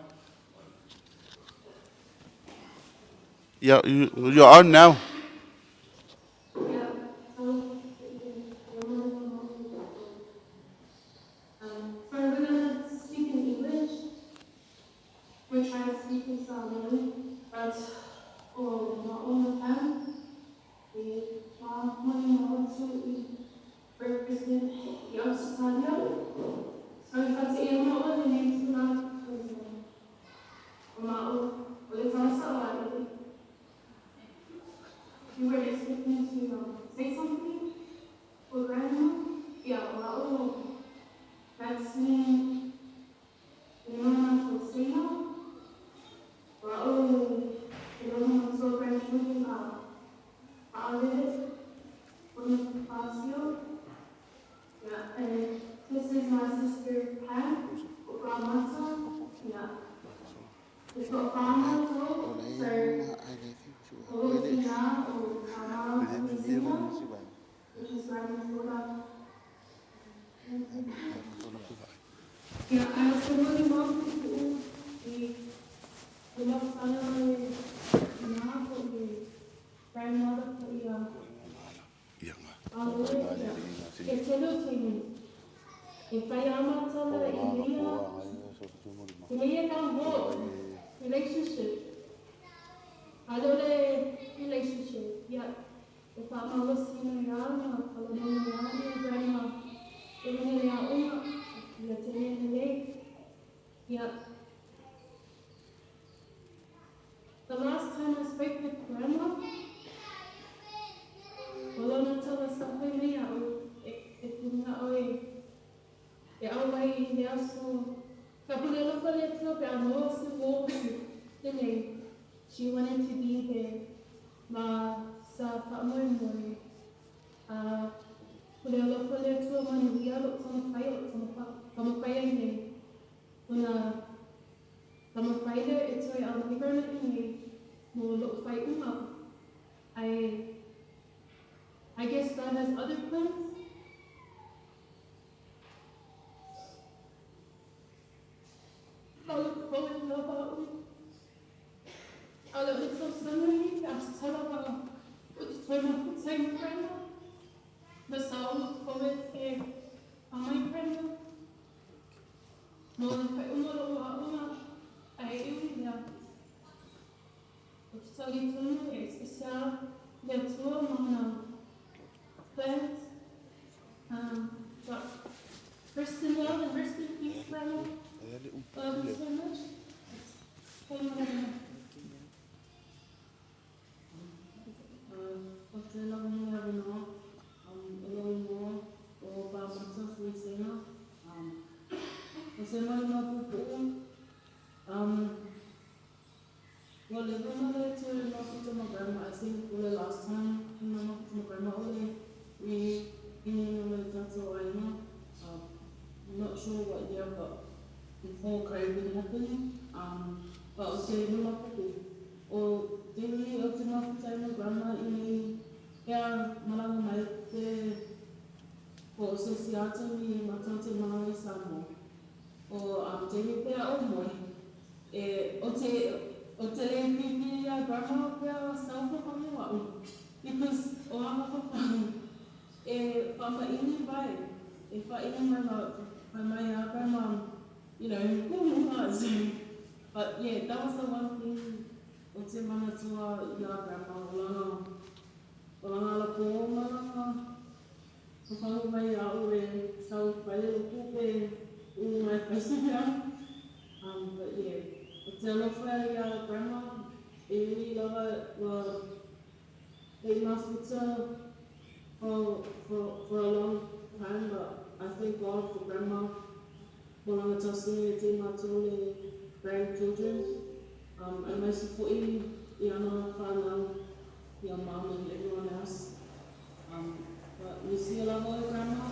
S8: you're on now.
S11: So we're going to speak in English. We're trying to speak in Faalele, but not all the time. We want to represent Australia. So if I say I'm not the name to not you were expecting to say something for grandma? Yeah, that's me. Faalele, Ponifasio. Yeah, and this is my sister Pat, Ramata. Yeah. It's got farmers so Olofina or Tama Mizima, which is Grandma's daughter. Yeah, I was really mom to the love family now for the grandmother for the it's a little thing. If I am not told India can hold relationship. I don't relationship. Yeah. If I'm not seeing a yarn, I'll know grandma. Even in our own, let's say, yeah. The last time I spoke with grandma, well, I'm tell us something me out. If you not away, the away, the also. Couple of little bit, I'm also going she wanted to be there. Ma sa paamoy pulelo tua mani ia lo tama pai nei una tama pai le e toi al hiverna nei mo lo fai uma I guess God has other plans. I look forward to about I look so suddenly I'm still about what time I put time grandma. The sound of it my grandma. No, uma so you it's especial de tua mana plans but rest in love and rest in peace grandma. Love you so much. What's the love you have now? Alone more or by myself we singer. Well, the grandmother to my grandma, I think for the last time, my grandma we in Tafaigata. I'm not sure what year, but before COVID happened, but I'll say no or daily up to my grandma in malanga mai o associato mi matante mai samo o te pe o moi o te pipi ya grandma pe sao ko mo because o ama papa papa ini vai if I in my grandma but yeah, that was the one thing o te mana tua ya grandma olanga la po mana so falo mai au sau Faalele kupe mai pasira but yeah it's a lot ya grandma lava they must for a long time but I thank God for grandma olanga tasi te matole grandchildren and my support yana whanau your mom and everyone else but we see a lot of grandma,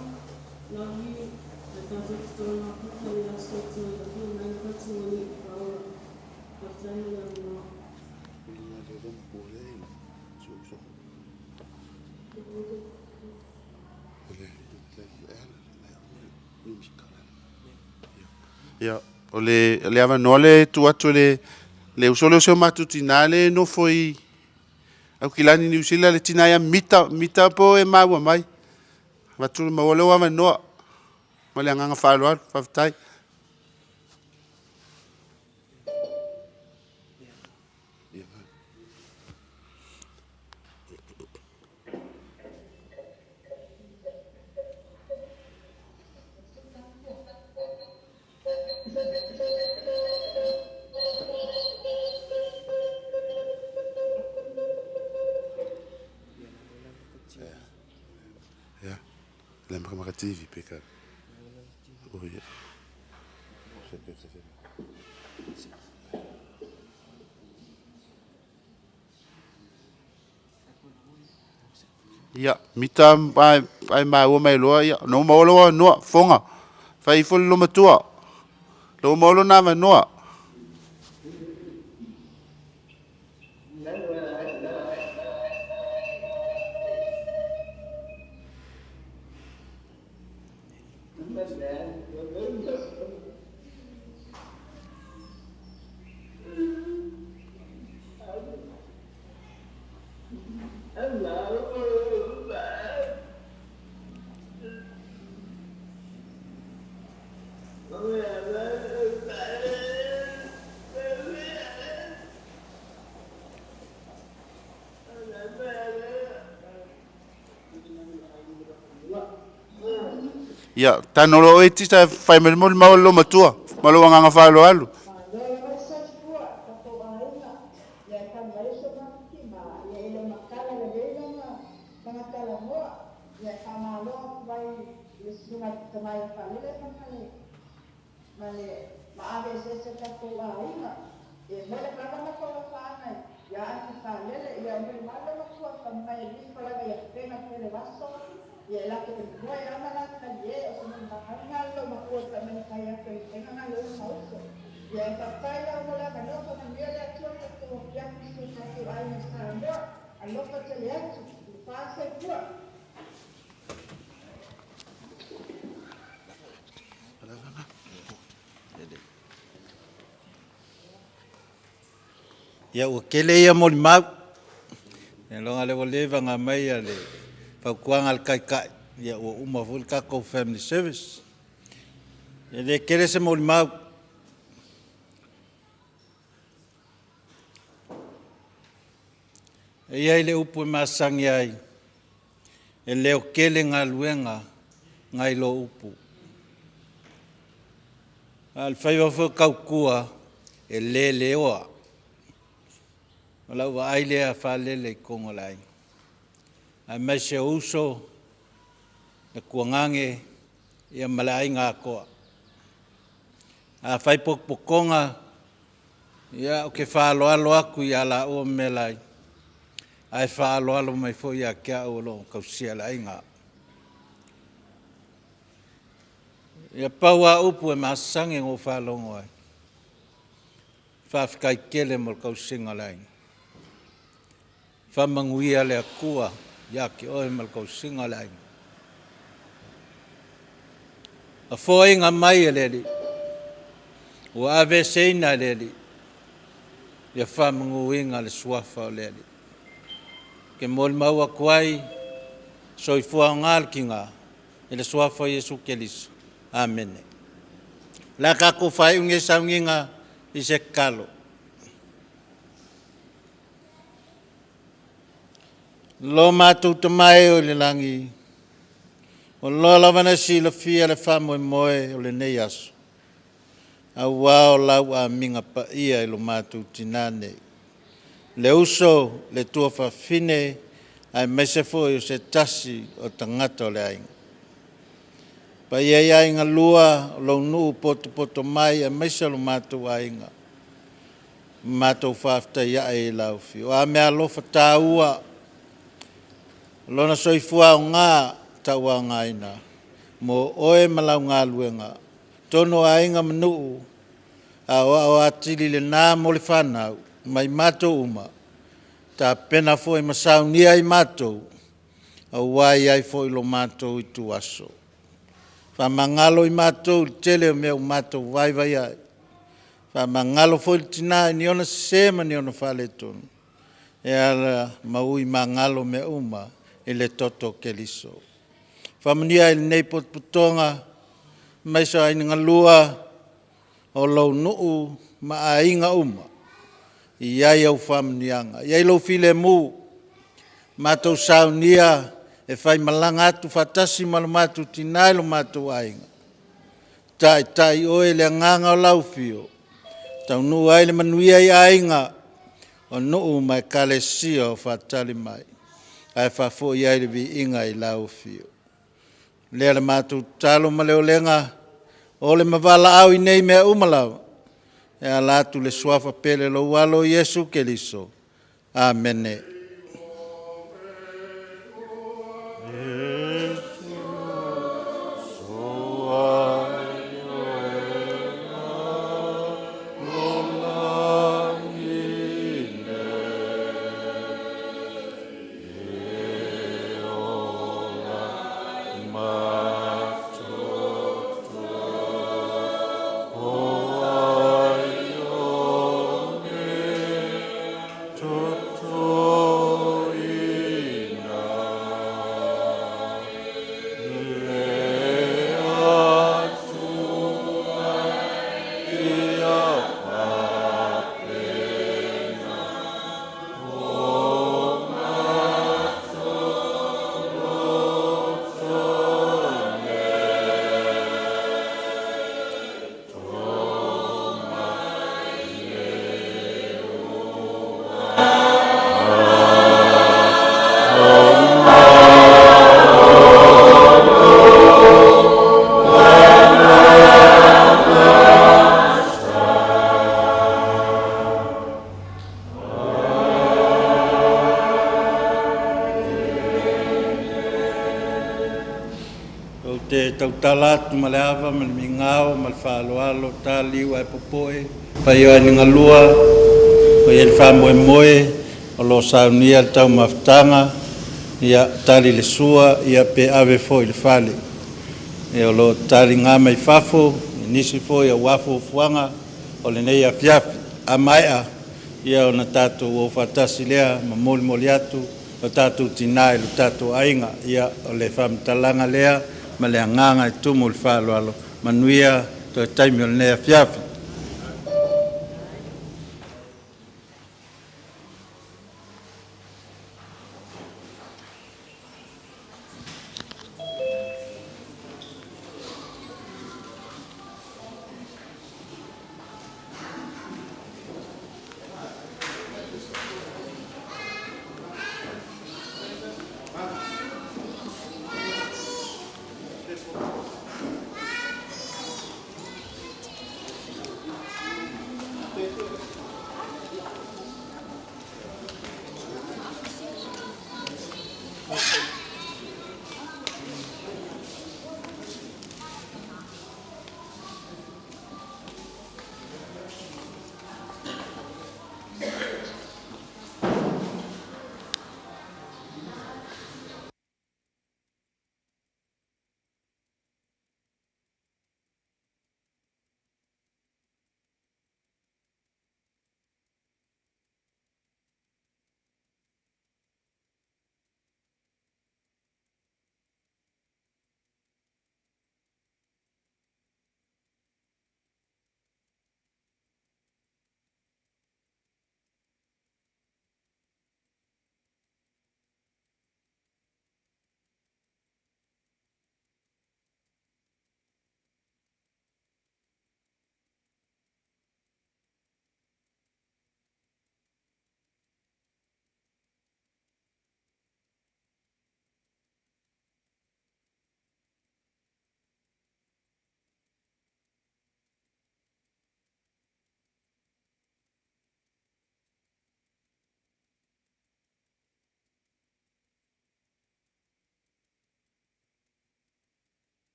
S11: love you. I thought it's still not really us to the whole man person will eat power. But then we are not.
S8: Ya, ole ava nole tu atu le usole o matutina no foi au kilani ni usila le tina ya mita po e maua mai. Matu ma ole wa no ma le anga Fallour fatai. Lembra ma TV peka. Oh yeah. Ya, mita ai mai mai loa ya, no mo lo no fonga. Fai fo lo matua. Lo mo lo na ma no. Ia, tano lo e tisa fai me mo ma lo matua. Ma lo nga fa lo alu.
S10: Ia ua kele ia mo mau. E longa le waleva ngā mai a le paukuanga le kai. Ia ua uma ful kako family service. E le kele se mo mau. E ia le upu e masangi ai. E leo kele ngā luenga ngai lo upu. Al whaiwafu kaukua e le oa. Ola wa aile a Faalele I kongo lai. A mai se uso na kuangange ia malai ngā koa. A whai pokonga ia o ke whaaloalo aku ia la o me lai. Ai whaaloalo mai fo ia kia o lo kausia lai ngā. Ia paua upu e masange ngō whaalongo ai. Whawhikai kele mo kausinga lai. Whamanguia le akua, ia ki oe malkau singa lai. A whoinga mai e leli, ua ave seina leli, ia whamanguinga le suafa o leli. Ke mol maua kuai, soi fua ngal ki ngā, e le suafa Yesu Keliso. Amen. La kako whai unge saunginga I se kalo. Lo mātou tamai o le langi. O lo lawana si la fia le whamoe moe o le nei aso. A wao lau a minga pa ia I lo mātou tinane. Le uso le tua whawhine ai mai Sefo o se tasi o tangata o le ainga. Pa ia ainga lua lo nuu poto mai a mai sa lo mātou ainga. Mātou whafta ia e lau fi. O a mea lofa tāua Lona soifua o ngā taua ngā ina, mo oe malau ngā luenga, tono a inga manuu, a o atili le nā mo le whanau, mai mātou uma, ta pena fo I masau ni ai mātou, a wai ai fo I lo mātou I tu aso. Wha mangalo I mātou tele o mea o mātou vai ai. Wha mangalo fo I tina ni ona sema ni ona whale tonu. E ala maui mangalo mea uma, I le toto Keliso. Whamania I nei potputonga, mai sa I nga lua o lau nuu ma a inga uma. I ai au whamnianga. I ai lau file mu, mātou saunia e whai malanga atu whatasi malumatu tinai lo mātou ainga. Tai oe le nganga o lau fio. Tau nu ai le manuia I ainga o nuu mai kalesia o whatali mai. Ai whafo I aere vi inga I lau fio. Lea le mātou talo ma leo lenga, o le mavala au I nei mea umalau. E a latu le suafa pele lo walo Yesu Keliso. Amene.
S7: Oh
S10: tautala atu ma le ava ma le mingao ma le whaaloalo taliu ai popoe pai o aninga lua o ia le whamoemoe o lo saunia le tau mawhtanga ia tali le sua ia pe ave fo i le whale e o lo tali ngā mai whafo nisi fo ia wafo fuanga o le nei a fiafi a mai a ia o na tātou o whatasi lea ma moli moli atu o tātou tina e lo tātou ainga ia o le whamtalanga lea ma le anganga e tumu le whaaloalo manuia to e taimi o le nei a fiafi.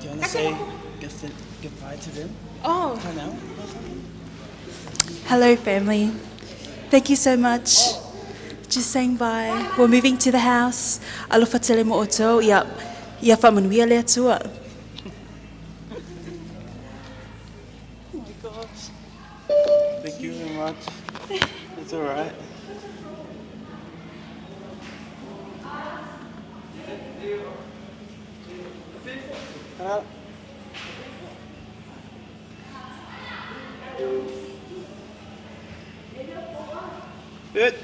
S12: you want to say goodbye to them?
S13: Oh.
S12: For now?
S13: Hello, family. Thank you so much. Just saying bye. We're moving to the house. Alofa tele mo oto. Ia whamanuia lea tua.
S12: Oh my gosh. Thank you very much. It's all right. Good.